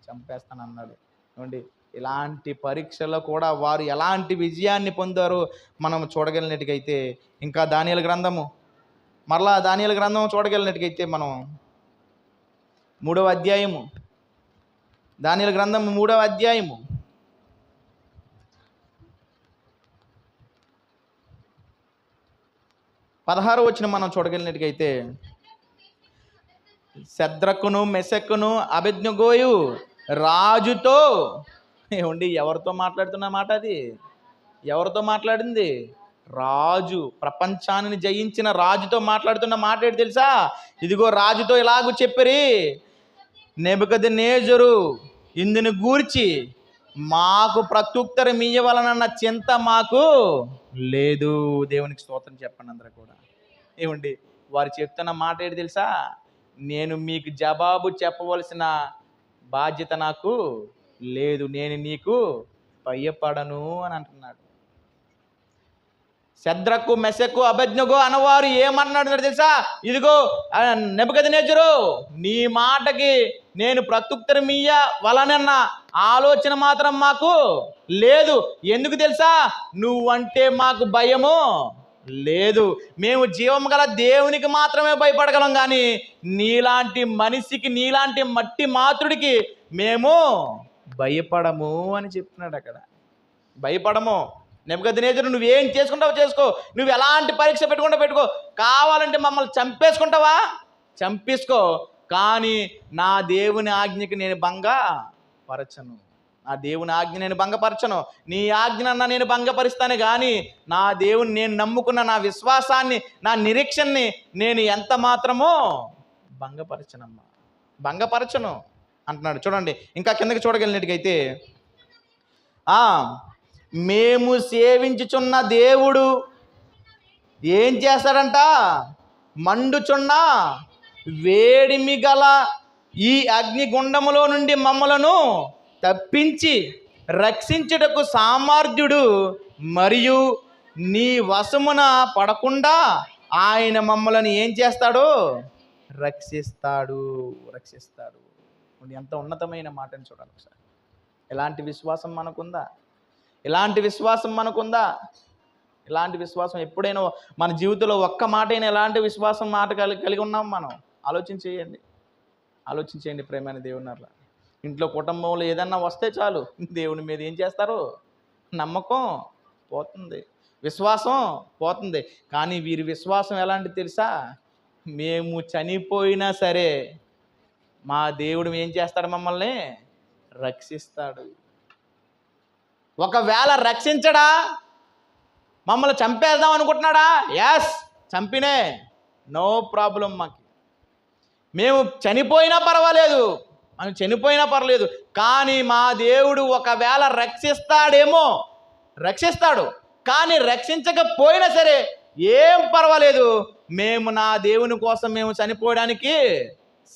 చంపేస్తాను అన్నాడు. చూడండి, ఇలాంటి పరీక్షలో కూడా వారు ఎలాంటి విజయాన్ని పొందారో మనం చూడగలిగినట్టుగైతే, ఇంకా దానియేలు గ్రంథము, మరలా దానియేలు గ్రంథం చూడగలిగినట్టుగైతే మనం 3వ అధ్యాయము, దానియేలు గ్రంథం 3వ అధ్యాయము 16వ వచనం మనం చూడగలిగినట్టుగైతే, శద్రకును మెషకును అబేద్నెగోయు రాజుతో, ఏమండి ఎవరితో మాట్లాడుతున్న మాట అది? ఎవరితో మాట్లాడింది? రాజు, ప్రపంచాన్ని జయించిన రాజుతో మాట్లాడుతున్న మాట ఏంటి తెలుసా? ఇదిగో రాజుతో ఇలాగూ చెప్పిరి, నెబుకద్నెజరు ఇందుని గూర్చి మాకు ప్రత్యుత్తరం ఇయ్యవలనన్న చింత మాకు లేదు. దేవునికి స్తోత్రం చెప్పండి అందరూ కూడా. ఏమండి వారు చెప్తున్న మాట ఏంటి తెలుసా? నేను మీకు జవాబు చెప్పవలసిన బాధ్యత నాకు లేదు, నేను నీకు భయపడను అని అంటున్నాడు. శద్రకు మెషకు అబేద్నెగో అన్నవారు ఏమన్నాడు తెలుసా? ఇదిగో నెబుకద్నెజరు, నీ మాటకి నేను ప్రత్యుత్తరం ఇయ్యవలనన్న ఆలోచన మాత్రం మాకు లేదు. ఎందుకు తెలుసా? నువ్వంటే మాకు భయము లేదు. మేము జీవం గల దేవునికి మాత్రమే భయపడగలం, కానీ నీలాంటి మనిషికి, నీలాంటి మట్టి మాతృడికి మేము భయపడము అని చెప్తున్నాడు అక్కడ. భయపడము. నెబుకద్నెజరు, నువ్వేం చేసుకుంటావో చేసుకో, నువ్వు ఎలాంటి పరీక్ష పెట్టుకో, కావాలంటే మమ్మల్ని చంపేసుకుంటావా, చంపేసుకో, కానీ నా దేవుని ఆజ్ఞకి నేను భంగపరచను. నా దేవుని ఆజ్ఞ నేను భంగపరచను. నీ ఆజ్ఞనన్నా నేను భంగపరుస్తాను, కానీ నా దేవుని, నేను నమ్ముకున్న నా విశ్వాసాన్ని, నా నిరీక్షణని నేను ఎంత మాత్రమో భంగపరచనమ్మా, భంగపరచను అంటున్నాడు. చూడండి ఇంకా కిందకి చూడగలిగినట్టుగైతే, మేము సేవించుచున్న దేవుడు ఏం చేస్తాడంట? మండుచున్న వేడిమి గల ఈ అగ్నిగుండములో నుండి మమ్మలను తప్పించి రక్షించుటకు సామర్థ్యుడు, మరియు నీ వశమున పడకుండా ఆయన మమ్మల్ని ఏం చేస్తాడు? రక్షిస్తాడు. రక్షిస్తాడు. ఎంత ఉన్నతమైన మాటని చూడాలి ఒకసారి. ఎలాంటి విశ్వాసం మనకుందా? ఇలాంటి విశ్వాసం మనకుందా? ఇలాంటి విశ్వాసం ఎప్పుడైనా మన జీవితంలో ఒక్క మాట అయినా ఎలాంటి విశ్వాసం మాట కలిగి ఉన్నాం మనం? ఆలోచించేయండి, ఆలోచించేయండి ప్రేమైన దేవునిలా. ఇంట్లో కుటుంబంలో ఏదన్నా వస్తే చాలు దేవుని మీద ఏం చేస్తారు? నమ్మకం పోతుంది, విశ్వాసం పోతుంది. కానీ వీరి విశ్వాసం ఎలాంటిది తెలుసా? మేము చనిపోయినా సరే మా దేవుడు ఏం చేస్తాడు? మమ్మల్ని రక్షిస్తాడు. ఒకవేళ రక్షించడా? మమ్మల్ని చంపేద్దాం అనుకుంటున్నాడా? ఎస్, చంపినే, నో ప్రాబ్లం. మేము చనిపోయినా పర్వాలేదు, మనం చనిపోయినా పర్లేదు, కానీ మా దేవుడు ఒకవేళ రక్షిస్తాడేమో, రక్షిస్తాడు. కానీ రక్షించకపోయినా సరే ఏం పర్వాలేదు, మేము నా దేవుని కోసం మేము చనిపోవడానికి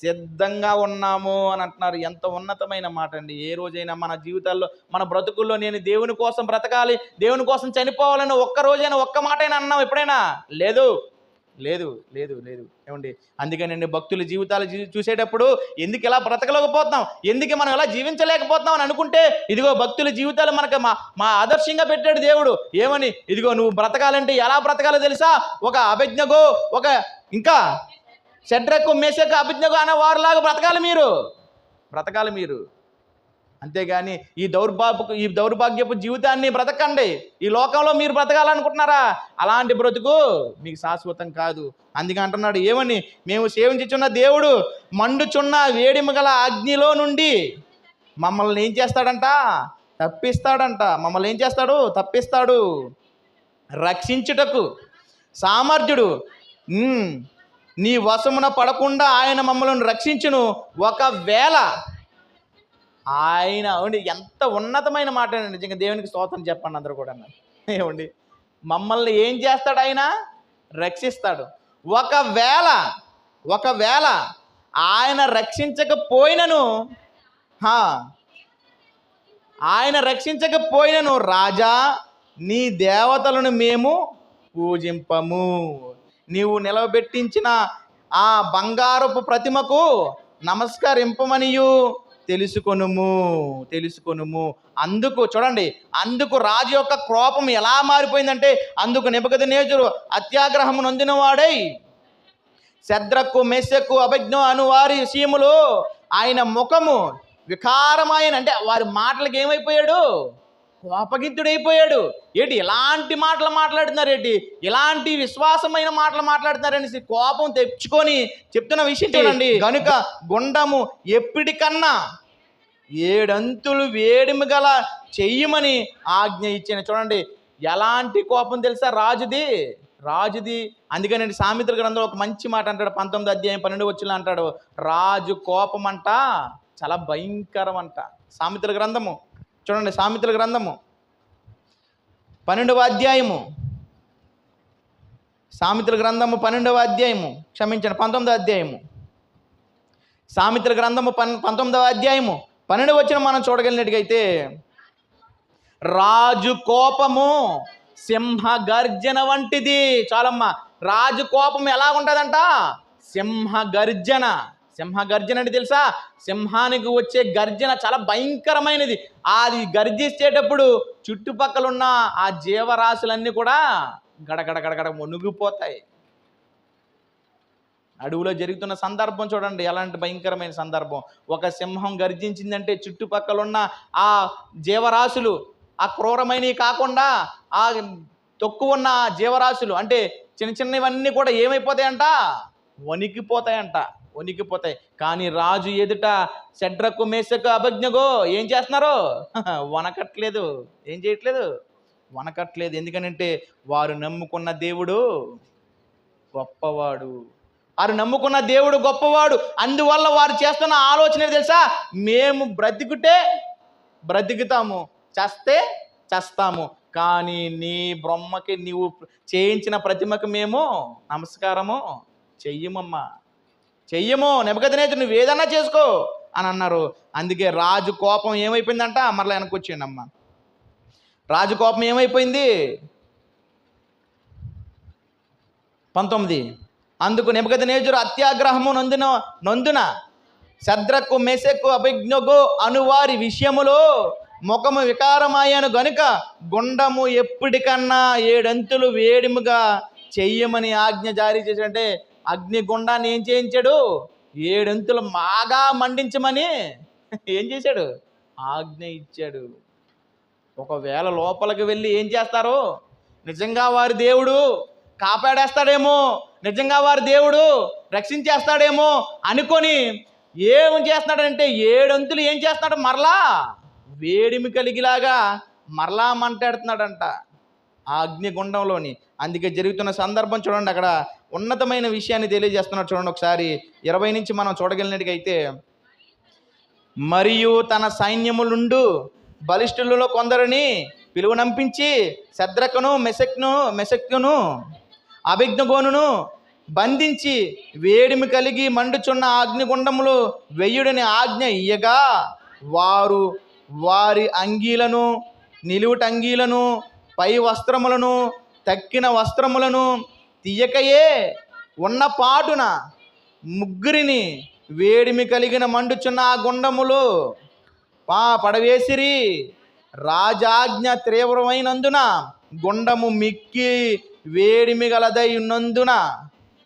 సిద్ధంగా ఉన్నాము అని అంటున్నారు. ఎంత ఉన్నతమైన మాట అండి. ఏ రోజైనా మన జీవితాల్లో, మన బ్రతుకుల్లో నేను దేవుని కోసం బ్రతకాలి, దేవుని కోసం చనిపోవాలని ఒక్క రోజైనా, ఒక్క మాట అయినా అన్నాం ఎప్పుడైనా? లేదు. లేదు లేదు లేదు ఏమండి. అందుకనండి భక్తుల జీవితాలు చూసేటప్పుడు ఎందుకు ఇలా బ్రతకలేకపోతున్నాం, ఎందుకు మనం ఇలా జీవించలేకపోతున్నాం అని అనుకుంటే, ఇదిగో భక్తుల జీవితాలు మనకు మా ఆదర్శంగా పెట్టాడు దేవుడు. ఏమని? ఇదిగో నువ్వు బ్రతకాలంటే ఎలా బ్రతకాలో తెలుసా? ఒక అభిజ్ఞగో, ఒక ఇంకా షడ్రకు మేషకు అభిజ్ఞగో అనే వారిలాగా బ్రతకాలి మీరు. అంతేగాని ఈ దౌర్భాగ్యపు జీవితాన్ని బ్రతకండి. ఈ లోకంలో మీరు బ్రతకాలనుకుంటున్నారా? అలాంటి బ్రతుకు మీకు శాశ్వతం కాదు. అందుకే అంటున్నాడు ఏమని? మేము సేవించుచున్న దేవుడు మండుచున్న వేడిమి గల అగ్నిలో నుండి మమ్మల్ని ఏం చేస్తాడంట? తప్పిస్తాడంట. మమ్మల్ని ఏం చేస్తాడు? తప్పిస్తాడు. రక్షించుటకు సామర్థ్యుడు. నీ వశమున పడకుండా ఆయన మమ్మల్ని రక్షించును. ఒకవేళ ఆయన ఎంత ఉన్నతమైన మాట అండి. నిజంగా దేవునికి స్తోత్రం చెప్పండి అందరూ కూడా. ఏమండి, మమ్మల్ని ఏం చేస్తాడు? ఆయన రక్షిస్తాడు. ఒకవేళ ఆయన రక్షించకపోయినను రాజా నీ దేవతలను మేము పూజింపము. నీవు నిలవబెట్టించిన ఆ బంగారపు ప్రతిమకు నమస్కరింపమనియు తెలుసుకొనుము. అందుకు రాజు యొక్క కోపం ఎలా మారిపోయిందంటే, అందుకు నెబుకద్నెజరు అత్యాగ్రహము నొందిన వాడై శద్రకు మెషకు అబేద్నెగో అను వారి విషయములో ఆయన ముఖము వికారమైన, అంటే వారి మాటలకు ఏమైపోయాడు? కోపగిత్తుడైపోయాడు. ఇలాంటి మాటలు మాట్లాడుతున్నారు, ఇలాంటి విశ్వాసమైన మాటలు మాట్లాడుతున్నారనేసి కోపం తెచ్చుకొని చెప్తున్న విషయం చూడండి. గనుక గుండము ఎప్పటికన్నా 7 అంతులు వేడిమి గల చెయ్యమని ఆజ్ఞ ఇచ్చిన. చూడండి ఎలాంటి కోపం తెలుసా రాజుది. అందుకని సామెతల గ్రంథంలో ఒక మంచి మాట అంటాడు. 19వ అధ్యాయం 12వ వచనంలో అంటాడు, రాజు కోపం అంట చాలా భయంకరం అంట. సామెతల గ్రంథము చూడండి, సామెతల గ్రంథము 12వ అధ్యాయము, సామెతల గ్రంథము 12వ అధ్యాయము, క్షమించండి 19వ అధ్యాయము, సామెతల గ్రంథము 19వ అధ్యాయము 12వ వచనం మనం చూడగలిగినట్టుగైతే, రాజు కోపము సింహ గర్జన వంటిది. చాలమ్మా, రాజు కోపం ఎలా ఉంటుందంట? సింహ గర్జన అంటే తెలుసా? సింహానికి వచ్చే గర్జన చాలా భయంకరమైనది. అది గర్జించేటప్పుడు చుట్టుపక్కల ఉన్న ఆ జీవరాశులన్నీ కూడా గడగడ మునిగిపోతాయి. అడవిలో జరుగుతున్న సందర్భం చూడండి, ఎలాంటి భయంకరమైన సందర్భం. ఒక సింహం గర్జించిందంటే చుట్టుపక్కల ఉన్న ఆ జీవరాశులు, ఆ క్రూరమైనవి కాకుండా ఆ తక్కువ ఉన్న జీవరాశులు, అంటే చిన్నవన్నీ కూడా ఏమైపోతాయంట? వణికిపోతాయి. కానీ రాజు ఎదుట షడ్రకు మేషకు అబేద్నెగో ఏం చేస్తున్నారు? వనకట్లేదు. ఏం చేయట్లేదు? వనకట్లేదు. ఎందుకనంటే వారు నమ్ముకున్న దేవుడు గొప్పవాడు. అందువల్ల వారు చేస్తున్న ఆలోచన తెలుసా? మేము బ్రతుకుతాము, చస్తాము, కానీ నీ బ్రహ్మకి నీవు చేయించిన ప్రతిమకు మేము నమస్కారము చెయ్యము. నెబుకద్నెజరు నువ్వు ఏదన్నా చేసుకో అని అన్నారు. అందుకే రాజు కోపం ఏమైపోయిందంట? మరలా వెనక్కి వచ్చేయండి అమ్మ. రాజు కోపం ఏమైపోయింది? 19. అందుకు నెబుకద్నెజరు అత్యాగ్రహము నొందున శద్రకు మెషకు అబేద్నెగో అనువారి విషయములో ముఖము వికారమాయను గనుక గుండము ఎప్పటికన్నా 7 అంతులు వేడిముగా చెయ్యమని ఆజ్ఞ జారీ చేశాడంటే, అగ్నిగుండాన్ని ఏం చేయించాడు? 7 అంతులు బాగా మండించమని ఏం చేశాడు? ఆజ్ఞ ఇచ్చాడు. ఒకవేళ లోపలికి వెళ్ళి ఏం చేస్తారు? నిజంగా వారి దేవుడు కాపాడేస్తాడేమో, నిజంగా వారి దేవుడు రక్షించేస్తాడేమో అనుకొని ఏం చేస్తున్నాడంటే 7 అంతులు ఏం చేస్తున్నాడు? మరలా వేడిమి కలిగిలాగా మరలా మంటాడుతున్నాడంట ఆ అగ్నిగుండంలోని. అందుకే జరుగుతున్న సందర్భం చూడండి, అక్కడ ఉన్నతమైన విషయాన్ని తెలియజేస్తున్నాడు. చూడండి ఒకసారి 20 నుంచి మనం చూడగలిగినట్టుగైతే, మరియు తన సైన్యములుండు బలిష్ఠులలో కొందరిని పిలువనంపించి శద్రకును మెషకును అబేద్నెగోను బంధించి వేడిమి కలిగి మండుచున్న అగ్నిగుండములు వెయ్యుడని ఆజ్ఞ ఇయ్యగా, వారు వారి అంగీలను, నిలువుటంగీలను, పై వస్త్రములను, తక్కిన వస్త్రములను తీయకయే ఉన్న పాటున ముగ్గురిని వేడిమి కలిగిన మండుచున్న ఆ గుండములో పడవేసిరి. రాజాజ్ఞ తీవ్రమైనందున గుండము మిక్కి వేడిమి గలదై ఉన్నందున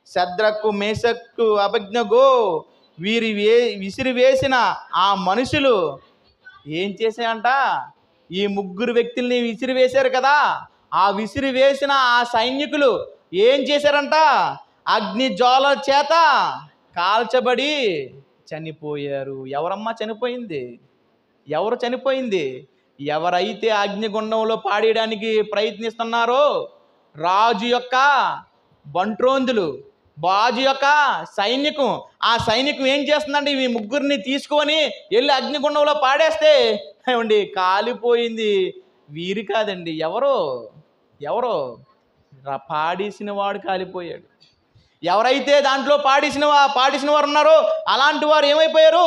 శద్రకు మేషక్కు అబేద్నెగో వీరి విసిరివేసిన ఆ మనుషులు ఏం చేశాయంట? ఈ ముగ్గురు వ్యక్తుల్ని విసిరివేశారు కదా, ఆ విసిరివేసిన ఆ సైనికులు ఏం చేశారంట? అగ్ని జ్వాల చేత కాల్చబడి చనిపోయారు. ఎవరమ్మా చనిపోయింది? ఎవరు చనిపోయింది? ఎవరైతే అగ్నిగుండంలో పాడేయడానికి ప్రయత్నిస్తున్నారో రాజు యొక్క బంట్రోందులు, బాజు యొక్క సైనికం, ఆ సైనికం ఏం చేస్తుందంటే ఈ ముగ్గురిని తీసుకొని వెళ్ళి అగ్నిగుండంలో పాడేస్తే ఏమండి కాలిపోయింది. వీరు కాదండి, ఎవరో పాడేసిన వాడు కాలిపోయాడు. ఎవరైతే దాంట్లో పాడేసిన వారు ఉన్నారో అలాంటి వారు ఏమైపోయారు?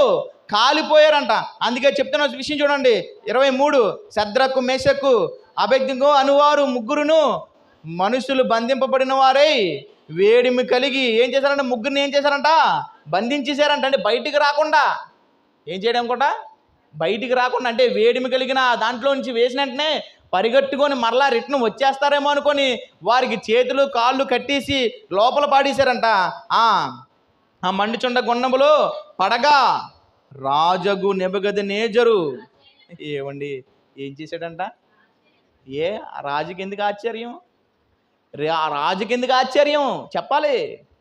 కాలిపోయారంట. అందుకే చెప్తున్న విషయం చూడండి, 23 శద్రకు మేషకు అబేద్నెగో అనువారు ముగ్గురును మనుషులు బంధింపబడిన వారై వేడిమి కలిగి ఏం చేశారంటే ముగ్గురిని ఏం చేశారంట? బంధించేశారంట. అంటే బయటికి రాకుండా ఏం చేయడం కూడా బయటికి రాకుండా, అంటే వేడిమి కలిగిన దాంట్లో నుంచి వేసిన వెంటనే పరిగెట్టుకొని మరలా రిటర్న్ వచ్చేస్తారేమో అనుకొని వారికి చేతులు కాళ్ళు కట్టేసి లోపల పాడేశారంట. ఆ మండుచుండ గుండములో పడగా రాజగు నెబుకద్నెజరు ఏమండి ఏం చేశాడంట? ఆ రాజుకి ఎందుకు ఆశ్చర్యం? రాజుకి ఎందుకు ఆశ్చర్యం చెప్పాలి.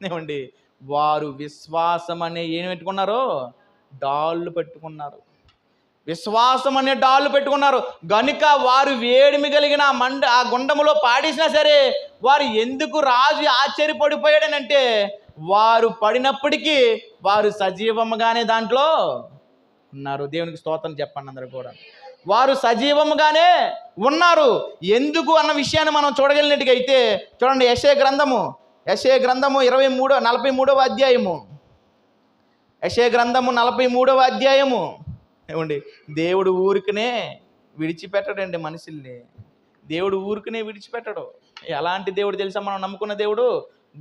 ఏమండి వారు విశ్వాసం అనే ఏం పెట్టుకున్నారు? డాళ్ళు పెట్టుకున్నారు. విశ్వాసం అనే డాళ్ళు పెట్టుకున్నారు గనుక వారు వేడిమి కలిగిన ఆ గుండములో పాడేసినా సరే వారు ఎందుకు రాజు ఆశ్చర్యపడిపోయాడనంటే వారు పడినప్పటికీ వారు సజీవంగానే దాంట్లో ఉన్నారు. దేవునికి స్తోత్రం చెప్పండి అందరూ కూడా. వారు సజీవంగానే ఉన్నారు. ఎందుకు అన్న విషయాన్ని మనం చూడగలిగినట్టుగా అయితే చూడండి, యెషయా గ్రంథము 43వ అధ్యాయము. యెషయా గ్రంథము 43వ అధ్యాయము. ఏమండి దేవుడు ఊరికనే విడిచిపెట్టడండి మనుషుల్ని. దేవుడు ఊరికనే విడిచిపెట్టడు. ఎలాంటి దేవుడు తెలుసా మనం నమ్ముకున్న దేవుడు?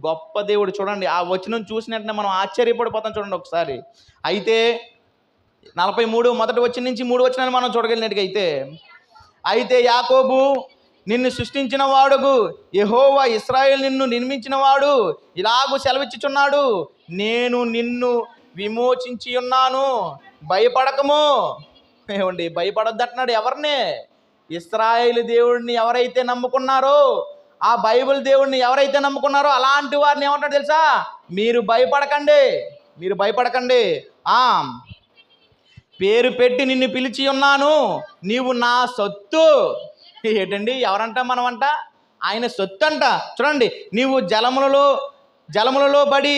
గొప్ప దేవుడు. చూడండి ఆ వచనం చూసినట్టునే మనం ఆశ్చర్యపడిపోతాం. చూడండి ఒకసారి. అయితే 43 మొదటి వచనం నుంచి 3 వచనాన్ని మనం చూడగలిగినట్టుగా అయితే యాకోబు నిన్ను సృష్టించిన వాడుగు యెహోవా ఇశ్రాయేలు నిన్ను నిర్మించిన వాడు ఇలాగూ సెలవిచ్చుచున్నాడు, నేను నిన్ను విమోచించి ఉన్నాను, భయపడకము. ఏమండి భయపడొద్దంటున్నాడు. ఎవరిని? ఇశ్రాయేలు దేవుడిని ఎవరైతే నమ్ముకున్నారో, ఆ బైబిల్ దేవుడిని ఎవరైతే నమ్ముకున్నారో అలాంటి వారిని ఏమంటాడు తెలుసా? మీరు భయపడకండి. పేరు పెట్టి నిన్ను పిలిచి ఉన్నాను, నీవు నా సొత్తు. ఏంటండి ఎవరంట? మనమంట ఆయన సొత్తు అంట. చూడండి, నీవు జలములలో పడి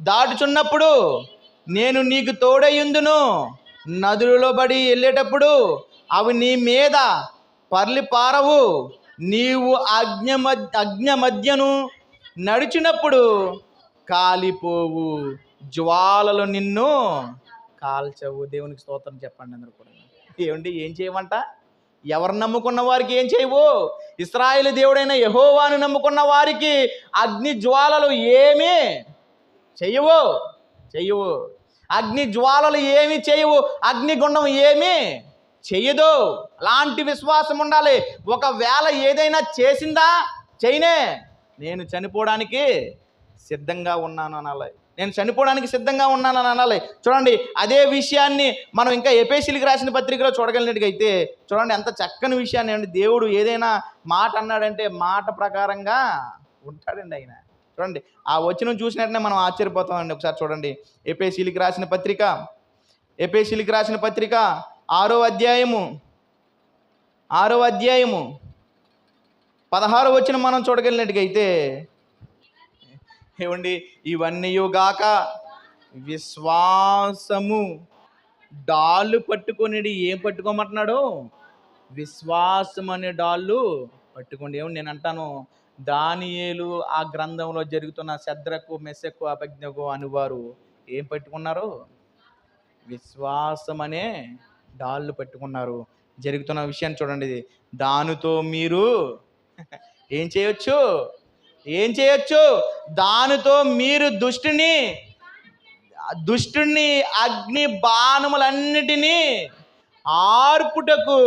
దాటుచున్నప్పుడు నేను నీకు తోడయ్యుందును, నదులలో పడి వెళ్ళేటప్పుడు అవి నీ మీద పర్లి పారవు, నీవు అగ్ని మధ్యను నడిచినప్పుడు కాలిపోవు, జ్వాలలు నిన్ను కాల్చవు. దేవునికి స్తోత్రం చెప్పండి అందరూ కూడా. ఏమండి ఏం చేయమంట? ఎవరు నమ్ముకున్న వారికి ఏం చేయవు? ఇశ్రాయేలు దేవుడైన యెహోవాను నమ్ముకున్న వారికి అగ్ని జ్వాలలు ఏమీ చెయ్యవు. అగ్ని జ్వాలలు ఏమీ చేయవు, అగ్నిగుండం ఏమీ చెయ్యదు. అలాంటి విశ్వాసం ఉండాలి. ఒకవేళ ఏదైనా చేసిందా? చేయనే, నేను చనిపోవడానికి సిద్ధంగా ఉన్నాను అనాలి. చూడండి, అదే విషయాన్ని మనం ఇంకా ఎఫెసీయులకు రాసిన పత్రికలో చూడగలిగినట్టుగా అయితే చూడండి, ఎంత చక్కని విషయాన్ని అండి. దేవుడు ఏదైనా మాట అన్నాడంటే మాట ప్రకారంగా ఉంటాడండి ఆయన. చూడండి, ఆ వచనం చూసినట్టునే మనం ఆశ్చర్యపోతామండి. ఒకసారి చూడండి, ఎఫెసీయులకు రాసిన పత్రిక 6వ అధ్యాయము 16వ వచనం మనం చూడగలిగినట్టుగా అయితే ఏమండి, ఇవన్నీ గాక విశ్వాసము డాళ్ళు పట్టుకొని ఏం పట్టుకోమంటున్నాడు? విశ్వాసం అనే డాళ్ళు పట్టుకోండి. ఏమండి నేను అంటాను, దానియేలు ఆ గ్రంథంలో జరుగుతున్న శద్రకు మెషకు అబేద్నెగో అనువారు ఏం పట్టుకున్నారు? విశ్వాసం అనే డాళ్ళు పట్టుకున్నారు. జరుగుతున్న విషయాన్ని చూడండి. దానితో మీరు ఏం చేయొచ్చు? ఏం చేయొచ్చు? దానితో మీరు దుష్టుని అగ్ని బాణములన్నిటినీ ఆర్పుటకు,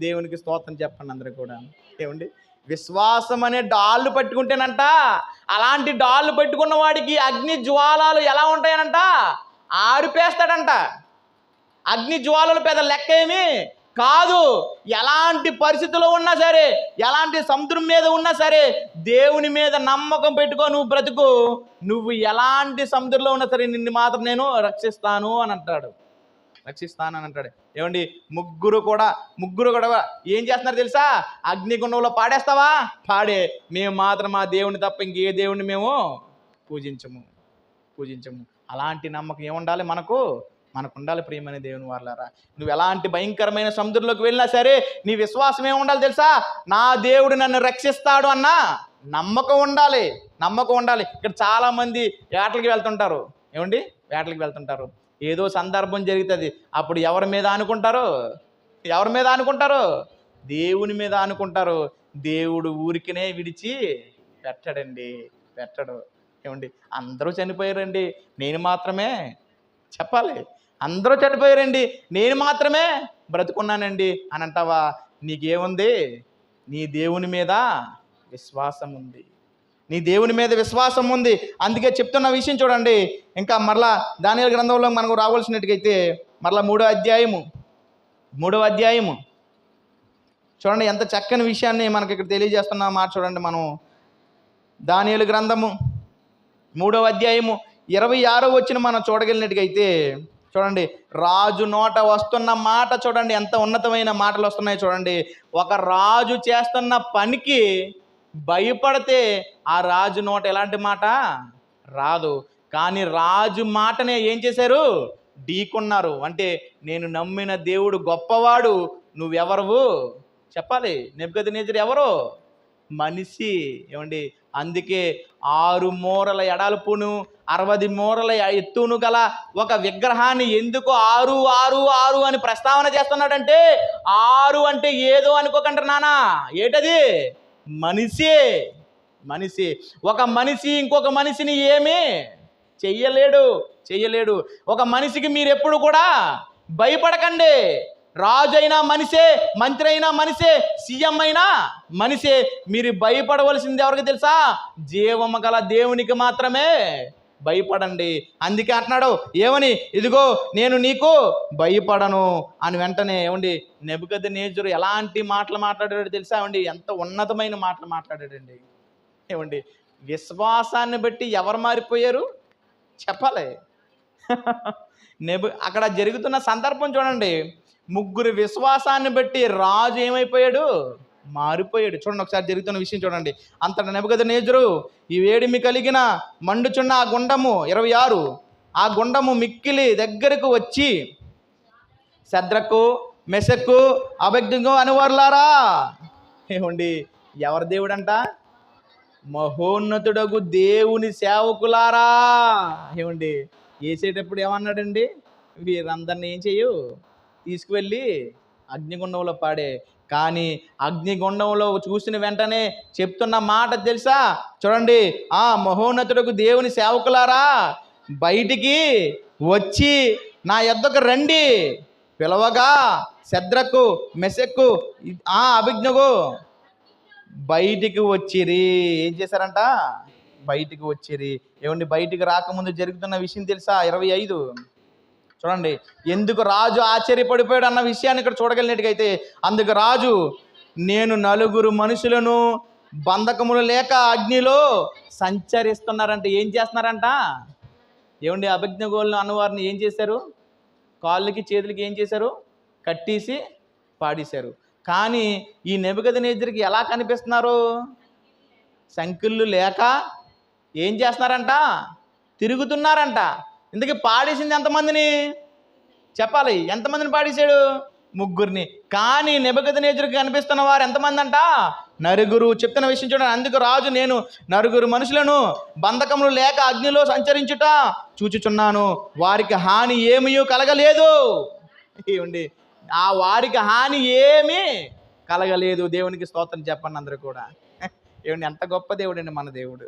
దేవునికి స్తోత్రం చెప్పండి అందరూ కూడా. ఏమండి, విశ్వాసం అనే డాళ్ళు పట్టుకుంటేనంట, అలాంటి డాళ్ళు పట్టుకున్న వాడికి అగ్ని జ్వాలలు ఎలా ఉంటాయనంట, ఆరిపేస్తాడంట. అగ్ని జ్వాలలు పెద్ద లెక్క ఏమి కాదు. ఎలాంటి పరిస్థితుల్లో ఉన్నా సరే, ఎలాంటి సముద్రం మీద ఉన్నా సరే, దేవుని మీద నమ్మకం పెట్టుకో, నువ్వు బ్రతుకు. నువ్వు ఎలాంటి సముద్రంలో ఉన్నా సరే నిన్ను మాత్రం నేను రక్షిస్తాను అని అంటాడు. ఏమండి, ముగ్గురు కూడా ఏం చేస్తున్నారు తెలుసా? అగ్నిగుండంలో పాడేస్తావా? పాడే. మేము మాత్రం ఆ దేవుని తప్ప ఇంకే దేవుడిని మేము పూజించము. అలాంటి నమ్మకం ఏముండాలి? మనకు ఉండాలి ప్రియమైన దేవుని వారలారా. నువ్వు ఎలాంటి భయంకరమైన సముద్రంలోకి వెళ్ళినా సరే నీ విశ్వాసం ఏముండాలి తెలుసా? నా దేవుడు నన్ను రక్షిస్తాడు అన్న నమ్మకం ఉండాలి. ఇక్కడ చాలామంది వేటలకి వెళ్తుంటారు. ఏమండి, వేటలకి వెళ్తుంటారు. ఏదో సందర్భం జరుగుతుంది. అప్పుడు ఎవరి మీద అనుకుంటారు? దేవుని మీద అనుకుంటారు. దేవుడు ఊరికినే విడిచి పెట్టడు. ఏమండి, అందరూ చనిపోయారండి, నేను మాత్రమే చెప్పాలి. అందరూ చనిపోయారండి, నేను మాత్రమే బ్రతుకున్నానండి అని అంటావా? నీకేముంది? నీ దేవుని మీద విశ్వాసం ఉంది. అందుకే చెప్తున్న విషయం చూడండి. ఇంకా మరలా దానియేలు గ్రంథంలో మనకు రావాల్సినట్టుగైతే మరలా 3వ అధ్యాయము చూడండి, ఎంత చక్కని విషయాన్ని మనకి ఇక్కడ తెలియజేస్తున్న మాట చూడండి. మనం దానియేలు గ్రంథము 3వ అధ్యాయము 26వ వచనం మనం చూడగలిగినట్టుగైతే చూడండి, రాజు నోట వస్తున్న మాట చూడండి, ఎంత ఉన్నతమైన మాటలు వస్తున్నాయి చూడండి. ఒక రాజు చేస్తున్న పనికి భయపడితే ఆ రాజు నోట ఎలాంటి మాట రాదు. కానీ రాజు మాటనే ఏం చేశారు? ఢీకొన్నారు. అంటే నేను నమ్మిన దేవుడు గొప్పవాడు, నువ్వెవరు చెప్పాలి. నెబుకద్నెజరు ఎవరు? మనిషి. ఏమండి, అందుకే 6 మూరల ఎడల్పును 60 మూరల ఎత్తును గల ఒక విగ్రహాన్ని ఎందుకు 6 6 6 అని ప్రస్తావన చేస్తున్నాడంటే, 6 అంటే ఏదో అనుకోకండి నానా, ఏటది? మనిషి. ఒక మనిషి ఇంకొక మనిషిని ఏమీ చెయ్యలేడు. ఒక మనిషికి మీరు ఎప్పుడు కూడా భయపడకండి. రాజు అయినా మనిషే, మంత్రి అయినా మనిషే, సీఎం అయినా మనిషే. మీరు భయపడవలసింది ఎవరికి తెలుసా? జీవము గల దేవునికి మాత్రమే భయపడండి. అందుకే అంటున్నాడు ఏమని, ఇదిగో నేను నీకు భయపడను అని. వెంటనే ఏమండి, నెబుకద్నెజరు ఎలాంటి మాటలు మాట్లాడాడు తెలుసా? ఏమండి, ఎంత ఉన్నతమైన మాటలు మాట్లాడాడండి. ఏమండి, విశ్వాసాన్ని బట్టి ఎవరు మారిపోయారు చెప్పాలి. అక్కడ జరుగుతున్న సందర్భం చూడండి. 3 విశ్వాసాన్ని బట్టి రాజు ఏమైపోయాడు? మారిపోయాడు. చూడండి, ఒకసారి జరుగుతున్న విషయం చూడండి. అంతటా నెబుకద్నెజరు ఈ వేడిమి కలిగిన మండుచున్న ఆ గుండము 26 ఆ గుండము మిక్కిలి దగ్గరకు వచ్చి, శద్రకు, మెషకు, అబేద్నెగో అనువారులారా. ఏమండి, ఎవరి దేవుడంట? మహోన్నతుడగు దేవుని సేవకులారా. ఏమండి, వేసేటప్పుడు ఏమన్నాడండి? వీరందరినీ ఏం చేయు? తీసుకువెళ్ళి అగ్నిగుండంలో పాడే. కానీ అగ్నిగుండంలో చూసిన వెంటనే చెప్తున్న మాట తెలుసా? చూడండి, ఆ మహోన్నతుడకు దేవుని సేవకులారా, బయటికి వచ్చి నా యొద్దకు రండి. పిలవగా శద్రకు, మెషకు, అబేద్నెగో బయటికి వచ్చిరి. ఏం చేశారంట? బయటికి వచ్చిరి. ఏమండి, బయటికి రాకముందు జరుగుతున్న విషయం తెలుసా? 25 చూడండి. ఎందుకు రాజు ఆశ్చర్యపడిపోయాడు అన్న విషయాన్ని ఇక్కడ చూడగలిగినట్టుగైతే, అందుకు రాజు, నేను 4 మనుషులను బంధకములు లేక అగ్నిలో సంచరిస్తున్నారంట. ఏం చేస్తున్నారంట? ఏమండి, అబేద్నెగోలను అన్నవారిని ఏం చేశారు? కాళ్ళకి చేతులకి ఏం చేశారు? కట్టేసి పాడేశారు. కానీ ఈ నెబుకద్నెజరుకి ఎలా కనిపిస్తున్నారు? సంకెళ్ళు లేక ఏం చేస్తున్నారంట? తిరుగుతున్నారంట. ఇందుకే పాడేసింది ఎంతమందిని చెప్పాలి? ఎంతమందిని పాడేశాడు? 3. కానీ నెబుకద్నెజరుకి కనిపిస్తున్న వారు ఎంతమంది అంట? 9. చెప్తున్న విషయం చూడండి. అందుకు రాజు, నేను 9 మనుషులను బంధకములు లేక అగ్నిలో సంచరించుట చూచుచున్నాను, వారికి హాని ఏమీ కలగలేదు. ఏమండి, వారికి హాని ఏమీ కలగలేదు. దేవునికి స్తోత్రం చెప్పండి అందరూ కూడా. ఏమండి, ఎంత గొప్ప దేవుడండి మన దేవుడు.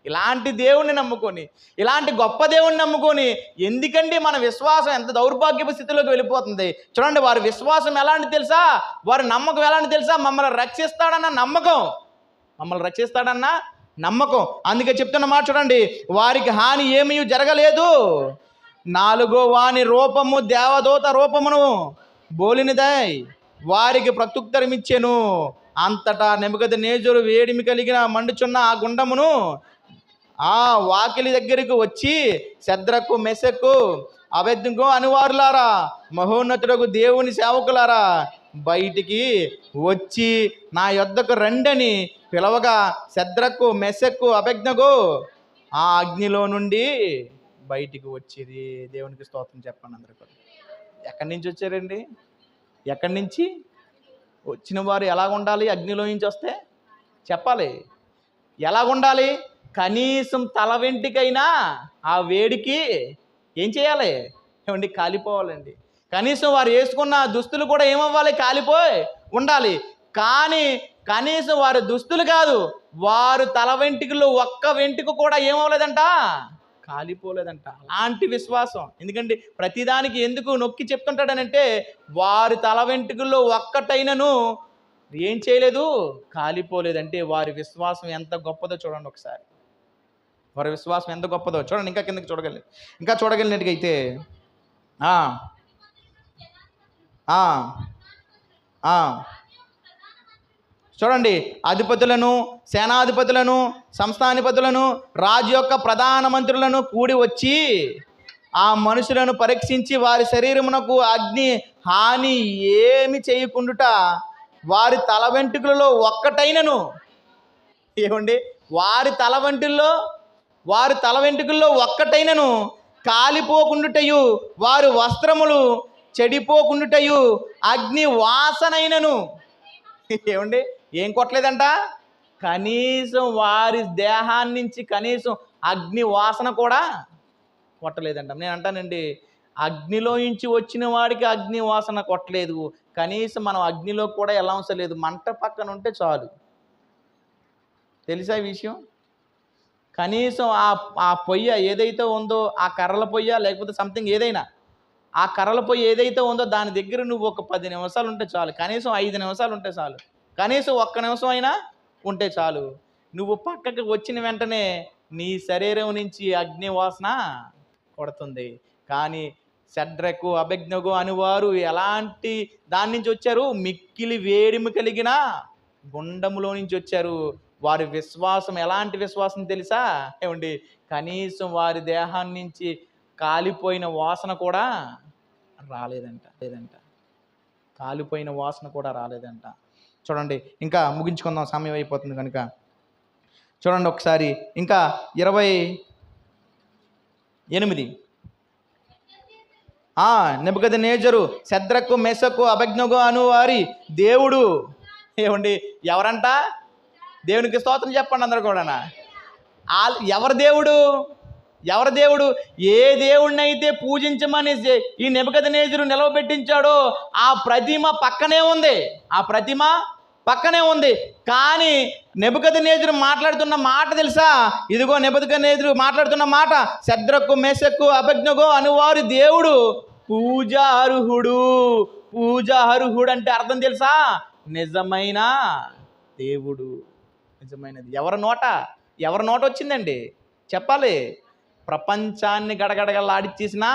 ఇలాంటి దేవుణ్ణి నమ్ముకొని, ఇలాంటి గొప్ప దేవుణ్ణి నమ్ముకొని ఎందుకండి మన విశ్వాసం ఎంత దౌర్భాగ్యపు స్థితిలోకి వెళ్ళిపోతుంది. చూడండి, వారి విశ్వాసం ఎలాంటి తెలుసా, వారి నమ్మకం ఎలాంటి తెలుసా, మమ్మల్ని రక్షిస్తాడన్న నమ్మకం, మమ్మల్ని రక్షిస్తాడన్న నమ్మకం. అందుకే చెప్తున్న మాట చూడండి, వారికి హాని ఏమీ జరగలేదు. నాలుగో వాని రూపము దేవదూత రూపమును బోలినదై వారికి ప్రత్యుత్తరమిచ్చెను. అంతటా నెబుకద్నెజరు వేడిమి కలిగిన మండుచున్న ఆ గుండమును ఆ వాకిలి దగ్గరికి వచ్చి, శద్రకు మెషకు అబేద్నెగో అనువారులారా, మహోన్నతుడకు దేవుని సేవకులారా, బయటికి వచ్చి నా యొద్దకు రండని పిలవగా శద్రకు మెషకు అబేద్నెగో ఆ అగ్నిలో నుండి బయటికి వచ్చింది. దేవునికి స్తోత్రం చెప్పండి అందరూ కూడా. ఎక్కడి నుంచి వచ్చారండి? ఎక్కడి నుంచి వచ్చిన వారు ఎలా ఉండాలి? అగ్నిలో నుంచి వస్తే చెప్పాలి ఎలా ఉండాలి. కనీసం తల వెంటికైనా ఆ వేడికి ఏం చేయాలి? ఏమండి, కాలిపోవాలండి. కనీసం వారు వేసుకున్న దుస్తులు కూడా ఏమవ్వాలి? కాలిపోయి ఉండాలి. కానీ కనీసం వారి దుస్తులు కాదు, వారు తల వెంట్రుకలు ఒక్క వెంట్రుక కూడా ఏమవ్వలేదంట, కాలిపోలేదంట. అలాంటి విశ్వాసం. ఎందుకంటే ప్రతిదానికి ఎందుకు నొక్కి చెప్తుంటాడనంటే, వారి తల వెంట్రుకల్లో ఒక్కటైనను ఏం చేయలేదు, కాలిపోలేదంటే వారి విశ్వాసం ఎంత గొప్పదో చూడండి ఒకసారి. వారి విశ్వాసం ఎంత గొప్పదో చూడండి. ఇంకా కిందకి చూడగలిగినట్టుగైతే చూడండి, అధిపతులను, సేనాధిపతులను, సంస్థానాధిపతులను, రాజు యొక్క ప్రధాన మంత్రులను కూడి వచ్చి ఆ మనుషులను పరీక్షించి వారి శరీరమునకు అగ్ని హాని ఏమి చేయకుండుట వారి తల వెంట్రుకలలో ఒక్కటైనను, ఏమండి, వారి తల వెంట్రుకల్లో ఒక్కటైనను కాలిపోకుండుటయు, వారి వస్త్రములు చెడిపోకుండుటయు, అగ్ని వాసనైనను, ఏమండి, ఏం కొట్టలేదంట, కనీసం వారి దేహాన్ని నుంచి కనీసం అగ్ని వాసన కూడా కొట్టలేదంట. నేను అంటానండి, అగ్నిలో నుంచి వచ్చిన వాడికి అగ్ని వాసన కొట్టలేదు, కనీసం మనం అగ్నిలో కూడా ఎలా ఉంచలేదు, మంట పక్కన ఉంటే చాలు. తెలుసా ఈ విషయం? కనీసం ఆ పొయ్య ఏదైతే ఉందో, ఆ కర్రల పొయ్య లేకపోతే సంథింగ్ ఏదైనా, ఆ కర్రల పొయ్యి ఏదైతే ఉందో దాని దగ్గర నువ్వు ఒక 10 నిమిషాలు ఉంటే చాలు, కనీసం 5 నిమిషాలు ఉంటే చాలు, కనీసం 1 నిమిషం అయినా ఉంటే చాలు, నువ్వు పక్కకి వచ్చిన వెంటనే నీ శరీరం నుంచి అగ్ని వాసన కొడుతుంది. కానీ శద్రకు అబేద్నెగో అనువారు ఎలాంటి దాని నుంచి వచ్చారు? మిక్కిలి వేడిమి కలిగిన గుండములో నుంచి వచ్చారు. వారి విశ్వాసం ఎలాంటి విశ్వాసం తెలుసా? ఏమండి, కనీసం వారి దేహాన్ని నుంచి కాలిపోయిన వాసన కూడా రాలేదంట. కాలిపోయిన వాసన కూడా రాలేదంట. చూడండి, ఇంకా ముగించుకుందాం, సమయం అయిపోతుంది కనుక. చూడండి ఒకసారి ఇంకా 28. నెబుకద్నెజరు శద్రకు మెషకు అబేద్నెగో అను వారి దేవుడు. ఏమండి, ఎవరంట? దేవునికి స్తోత్రం చెప్పండి అందరూ కూడా. ఎవరి దేవుడు? ఏ దేవుడినైతే పూజించమని ఈ నెబుకద్నెజరు నిలవబెట్టించాడో ఆ ప్రతిమ పక్కనే ఉంది. కానీ నెబుకద్నెజరు మాట్లాడుతున్న మాట తెలుసా? ఇదిగో నెబుకద్నెజరు మాట్లాడుతున్న మాట, శద్రకు మెషకు అబేద్నెగో అనువారి దేవుడు పూజార్హుడు అంటే అర్థం తెలుసా? నిజమైన దేవుడు, నిజమైనది. ఎవరి నోట వచ్చిందండి చెప్పాలి? ప్రపంచాన్ని గడగడగలాడిచ్చేసిన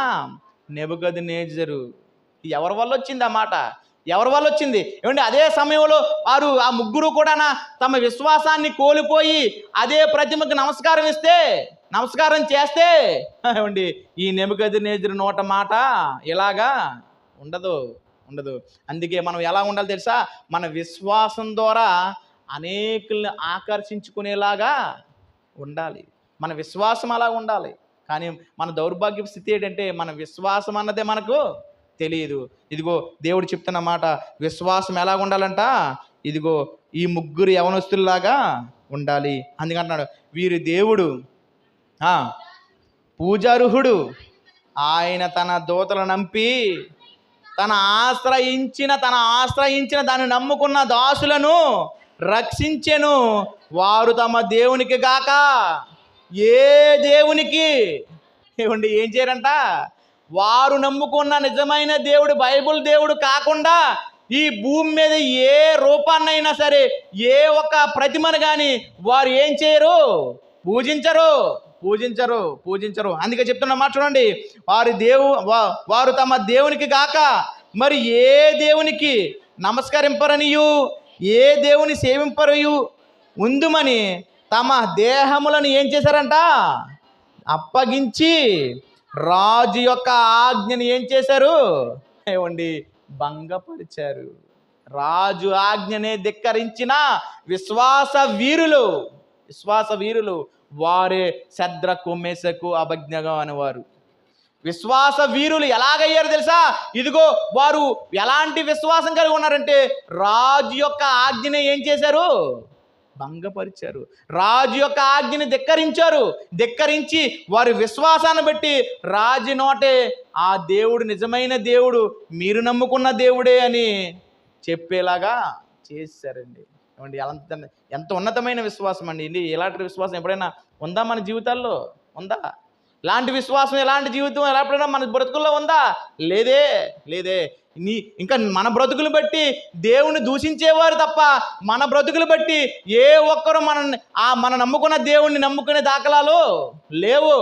నెబుకద్నెజరు. ఎవరి వల్ల వచ్చింది ఆ మాట? ఎవరి వల్ల వచ్చింది? ఏమండి, అదే సమయంలో వారు ఆ ముగ్గురు కూడా తమ విశ్వాసాన్ని కోల్పోయి అదే ప్రతిమకు నమస్కారం చేస్తే ఏమండి, ఈ నెబుకద్నెజరు నోట మాట ఇలాగా ఉండదు. అందుకే మనం ఎలా ఉండాలి తెలుసా? మన విశ్వాసం ద్వారా అనేకుల్ని ఆకర్షించుకునేలాగా ఉండాలి. మన విశ్వాసం అలా ఉండాలి. కానీ మన దౌర్భాగ్య స్థితి ఏంటంటే, మన విశ్వాసం అన్నదే మనకు తెలియదు. ఇదిగో దేవుడు చెప్తున్న మాట, విశ్వాసం ఎలా ఉండాలంట? ఇదిగో ఈ ముగ్గురు యవనస్తుల్లాగా ఉండాలి. అందుకంటున్నాడు, వీరి దేవుడు పూజార్హుడు, ఆయన తన దూతలను నంపి తన ఆశ్రయించిన దాన్ని నమ్ముకున్న దాసులను రక్షించెను. వారు తమ దేవునికి గాక ఏ దేవునికి ఏమండి ఏం చేయరంట? వారు నమ్ముకున్న నిజమైన దేవుడు, బైబుల్ దేవుడు కాకుండా ఈ భూమి మీద ఏ రూపాన్నైనా సరే, ఏ ఒక్క ప్రతిమను కానీ వారు ఏం చేయరు? పూజించరు, పూజించరు, పూజించరు. అందుకే చెప్తున్న మాట చూడండి, వారు తమ దేవునికి గాక మరి ఏ దేవునికి నమస్కరింపరనియు, ఏ దేవుని సేవింపరయు ఉందుమని తమ దేహములను ఏం చేశారంట? అప్పగించి రాజు యొక్క ఆజ్ఞని ఏం చేశారు? ఏమండి భంగపరిచారు. రాజు ఆజ్ఞనే ధిక్కరించిన విశ్వాస వీరులు వారే శద్రకు, మేషకు, అబేద్నెగో అనేవారు. విశ్వాస వీరులు ఎలాగయ్యారు తెలుసా? ఇదిగో వారు ఎలాంటి విశ్వాసం కలిగి ఉన్నారంటే, రాజు యొక్క ఆజ్ఞని ఏం చేశారు? భంగపరిచారు. రాజు యొక్క ఆజ్ఞని ధిక్కరించి వారి విశ్వాసాన్ని బట్టి రాజు నోటే ఆ దేవుడు నిజమైన దేవుడు, మీరు నమ్ముకున్న దేవుడే అని చెప్పేలాగా చేశారండి. ఏమండి ఎంత ఉన్నతమైన విశ్వాసం అండి. ఇలాంటి విశ్వాసం ఎప్పుడైనా ఉందా మన జీవితాల్లో? ఉందా? ఇలాంటి విశ్వాసం, ఇలాంటి జీవితం ఎప్పుడైనా మన బ్రతుకుల్లో ఉందా? లేదే. ఇంకా మన బ్రతుకులు బట్టి దేవుని దూషించేవారు తప్ప మన బ్రతుకులు బట్టి ఏ ఒక్కరు మన నమ్ముకున్న దేవుణ్ణి నమ్ముకునే దాఖలాలు లేవు.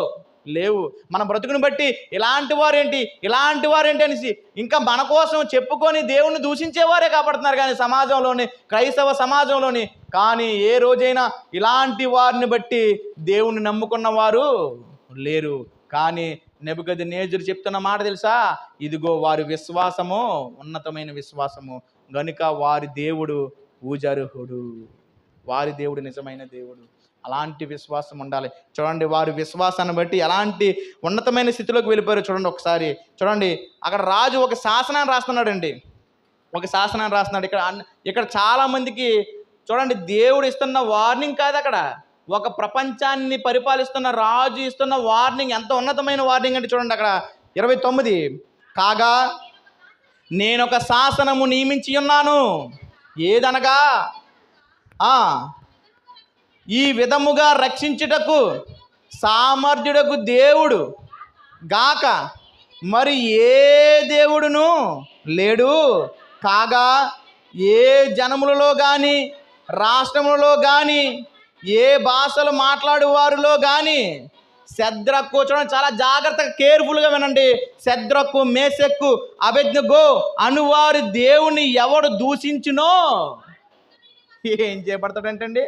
మన బ్రతుకుని బట్టి ఇలాంటి వారేంటి అనేసి ఇంకా మన కోసం చెప్పుకొని దేవుణ్ణి దూషించేవారే కాబడుతున్నారు కానీ సమాజంలోని, క్రైస్తవ సమాజంలోని. కానీ ఏ రోజైనా ఇలాంటి వారిని బట్టి దేవుణ్ణి నమ్ముకున్న వారు లేరు. కానీ నెబుకద్నెజరు చెప్తున్న మాట తెలుసా? ఇదిగో వారి విశ్వాసము ఉన్నతమైన విశ్వాసము గనుక వారి దేవుడు పూజార్హుడు, వారి దేవుడు నిజమైన దేవుడు. అలాంటి విశ్వాసం ఉండాలి. చూడండి, వారి విశ్వాసాన్ని బట్టి ఎలాంటి ఉన్నతమైన స్థితిలోకి వెళ్ళిపోయారు. చూడండి ఒకసారి చూడండి, అక్కడ రాజు ఒక శాసనాన్ని రాస్తున్నాడండి. ఇక్కడ చాలామందికి చూడండి, దేవుడు ఇస్తున్న వార్నింగ్ కాదు, అక్కడ ఒక ప్రపంచాన్ని పరిపాలిస్తున్న రాజు ఇస్తున్న వార్నింగ్. ఎంత ఉన్నతమైన వార్నింగ్ అంటే చూడండి, అక్కడ 29, కాగా నేనొక శాసనము నియమించి ఉన్నాను, ఏదనగా ఈ విధముగా రక్షించుటకు సామర్థ్యుడకు దేవుడు గాక మరి ఏ దేవుడును లేడు. కాగా ఏ జనములలో కానీ, రాష్ట్రములలో కానీ, ఏ భాషలు మాట్లాడు వారిలో కానీ శద్రకు, చూడండి చాలా జాగ్రత్తగా కేర్ఫుల్గా వినండి, శద్రకు, మేషకు, అబేద్నెగో అనువారి దేవుని ఎవడు దూషించునో ఏం చేయబడతాడంటండి?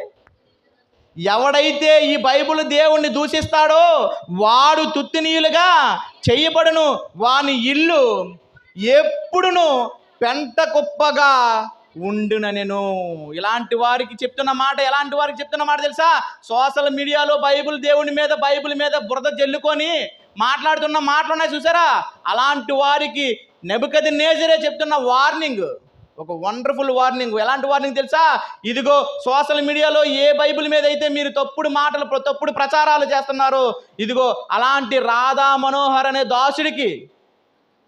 ఎవడైతే ఈ బైబిల్ దేవుణ్ణి దూషిస్తాడో వాడు తుత్తినీయులుగా చేయబడును, వాని ఇల్లు ఎప్పుడును పెంట కుప్పగా ఉండునెను. ఎలాంటి వారికి చెప్తున్న మాట తెలుసా? సోషల్ మీడియాలో బైబిల్ మీద బురద జల్లుకొని మాట్లాడుతున్న మాటలు ఉన్నాయి చూసారా? అలాంటి వారికి నెబుకద్నెజరే చెప్తున్న వార్నింగ్, ఒక వండర్ఫుల్ వార్నింగ్. ఎలాంటి వార్నింగ్ తెలుసా? ఇదిగో సోషల్ మీడియాలో ఏ బైబిల్ మీద అయితే మీరు తప్పుడు ప్రచారాలు చేస్తున్నారో, ఇదిగో అలాంటి రాధా మనోహర్ అనే దాసుడికి,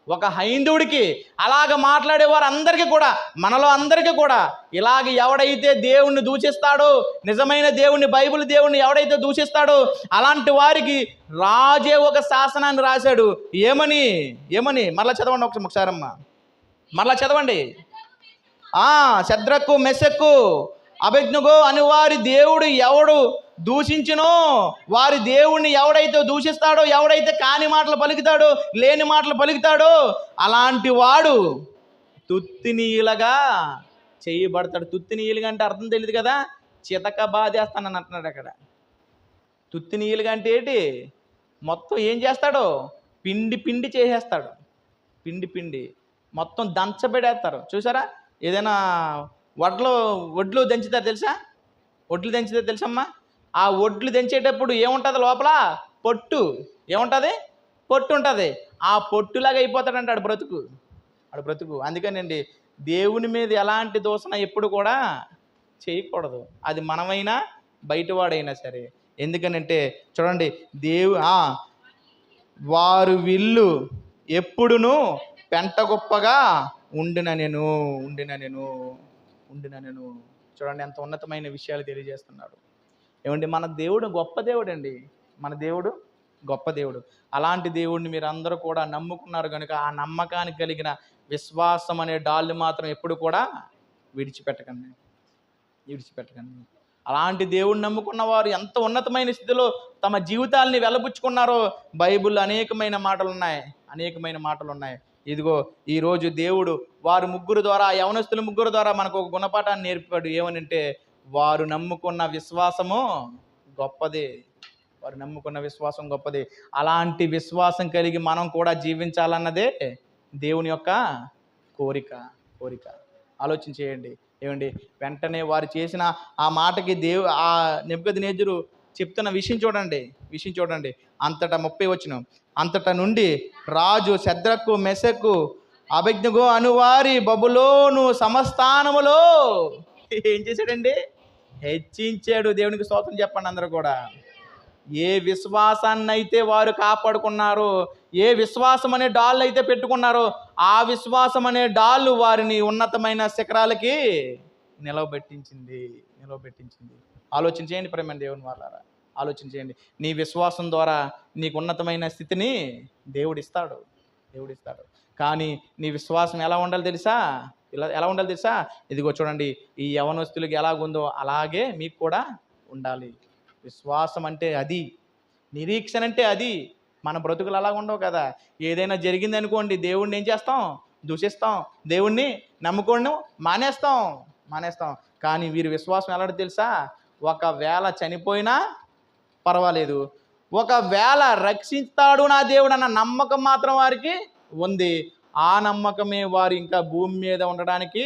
ఒక హైందువుడికి, అలాగ మాట్లాడేవారు అందరికీ కూడా, మనలో అందరికీ కూడా ఇలాగ ఎవడైతే దేవుణ్ణి దూషిస్తాడో, నిజమైన దేవుణ్ణి, బైబిల్ దేవుణ్ణి ఎవడైతే దూషిస్తాడో అలాంటి వారికి రాజే ఒక శాసనాన్ని రాశాడు. ఏమని మరలా చదవండి ఒకసారమ్మా, మరలా చదవండి. శద్రకు, మెషకు, అబేద్నెగో అని వారి దేవుడు ఎవడు దూషించునో, వారి దేవుణ్ణి ఎవడైతే దూషిస్తాడో, ఎవడైతే కాని మాటలు పలుకుతాడో, లేని మాటలు పలుకుతాడో అలాంటి వాడు తుత్తినీయులుగా చేయబడతాడు. తుత్తినీయులుగా అంటే అర్థం తెలియదు కదా, చితక బాధేస్తానని అంటున్నాడు అక్కడ. తుత్తినీయులుగా అంటే ఏంటి? మొత్తం ఏం చేస్తాడో పిండి చేసేస్తాడు. పిండి మొత్తం దంచబెడేస్తారు. చూసారా? ఏదైనా వడ్లు దంచుతారు తెలుసా? వడ్లు దంచితే తెలుసమ్మా? ఆ వడ్లు దంచేటప్పుడు ఏముంటుంది లోపల? పొట్టు ఉంటుంది. ఆ పొట్టులాగా అయిపోతాడంటే ఆడు బ్రతుకు. అందుకనండి దేవుని మీద ఎలాంటి దూషణ ఎప్పుడు కూడా చేయకూడదు, అది మనమైనా బయటవాడైనా సరే. ఎందుకనంటే చూడండి, వారు విల్లు ఎప్పుడును పెంట గొప్పగా ఉండిన నేను. చూడండి ఎంత ఉన్నతమైన విషయాలు తెలియజేస్తున్నాడు. ఏమండి, మన దేవుడు గొప్ప దేవుడు అండి. మన దేవుడు గొప్ప దేవుడు. అలాంటి దేవుడిని మీరు అందరూ కూడా నమ్ముకున్నారు కనుక ఆ నమ్మకానికి కలిగిన విశ్వాసం అనే డాల్ని మాత్రం ఎప్పుడు కూడా విడిచిపెట్టకండి. అలాంటి దేవుడిని నమ్ముకున్న వారు ఎంత ఉన్నతమైన స్థితిలో తమ జీవితాల్ని వెలబుచ్చుకున్నారో బైబిల్లో అనేకమైన మాటలు ఉన్నాయి. ఇదిగో ఈరోజు దేవుడు వారు ముగ్గురు ద్వారా, యవనస్తుల ముగ్గురు ద్వారా మనకు ఒక గుణపాఠాన్ని నేర్పాడు. ఏమనంటే వారు నమ్ముకున్న విశ్వాసము గొప్పదే. అలాంటి విశ్వాసం కలిగి మనం కూడా జీవించాలన్నదే దేవుని యొక్క కోరిక. ఆలోచన చేయండి. ఏమండి, వెంటనే వారు చేసిన ఆ మాటకి ఆ నెబుకద్నెజరు చెప్తున్న విషయం చూడండి. అంతటా 30 వచనం, అంతటా నుండి రాజు శద్రకు, మెషకు, అబేద్నెగో అనువారి బబులోను సంస్థానములో ఏం చేశాడండి? హెచ్చించాడు. దేవునికి స్తోత్రం చెప్పండి అందరూ కూడా. ఏ విశ్వాసాన్ని అయితే వారు కాపాడుకున్నారో, ఏ విశ్వాసం అనే డాల్ అయితే పెట్టుకున్నారో, ఆ విశ్వాసం అనే డాల్ వారిని ఉన్నతమైన శిఖరాలకి నిలవబెట్టించింది. ఆలోచన చేయండి ప్రేమైన దేవుని వాళ్ళారా, ఆలోచన చేయండి. నీ విశ్వాసం ద్వారా నీకు ఉన్నతమైన స్థితిని దేవుడు ఇస్తాడు. కానీ నీ విశ్వాసం ఎలా ఉండాలి తెలుసా? ఇదిగో చూడండి, ఈ యవనస్తులకి ఎలాగుందో అలాగే మీకు కూడా ఉండాలి. విశ్వాసం అంటే అది, నిరీక్షణ అంటే అది. మన బ్రతుకులు అలాగ ఉండవు కదా. ఏదైనా జరిగింది అనుకోండి, దేవుణ్ణి ఏం చేస్తాం? దూషిస్తాం. దేవుణ్ణి నమ్ముకోండి మానేస్తాం. కానీ వీరి విశ్వాసం ఎలాంటి తెలుసా? ఒకవేళ చనిపోయినా పర్వాలేదు, ఒకవేళ రక్షిస్తాడు నా దేవుడు అన్న నమ్మకం మాత్రం వారికి ఉంది. ఆ నమ్మకమే వారు ఇంకా భూమి మీద ఉండడానికి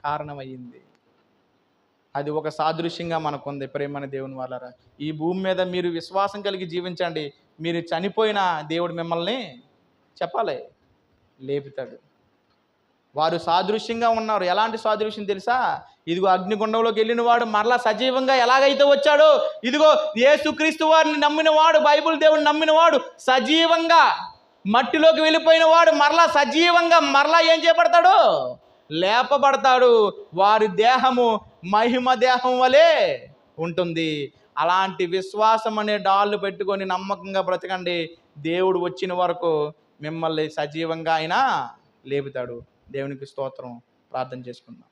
కారణమయ్యింది. అది ఒక సాదృశ్యంగా మనకుంది ప్రేమని దేవుని వాళ్ళారా. ఈ భూమి మీద మీరు విశ్వాసం కలిగి జీవించండి. మీరు చనిపోయిన దేవుడు మిమ్మల్ని చెప్పాలి లేపుతాడు. వారు సాదృశ్యంగా ఉన్నారు. ఎలాంటి సాదృశ్యం తెలుసా? ఇదిగో అగ్నిగుండంలోకి వెళ్ళిన వాడు మరలా సజీవంగా ఎలాగైతే వచ్చాడో, ఇదిగో యేసుక్రీస్తు వారిని నమ్మిన వాడు, బైబిల్ దేవుడిని నమ్మిన వాడు సజీవంగా మట్టిలోకి వెళ్ళిపోయిన వాడు మరలా సజీవంగా ఏం చేయబడతాడు? లేపబడతాడు. వారి దేహము మహిమ దేహం వలె ఉంటుంది. అలాంటి విశ్వాసం అనే డాళ్ళు పెట్టుకొని నమ్మకంగా బ్రతకండి. దేవుడు వచ్చిన వరకు మిమ్మల్ని సజీవంగా ఆయన లేపుతాడు. దేవునికి స్తోత్రం. ప్రార్థన చేసుకుందాం.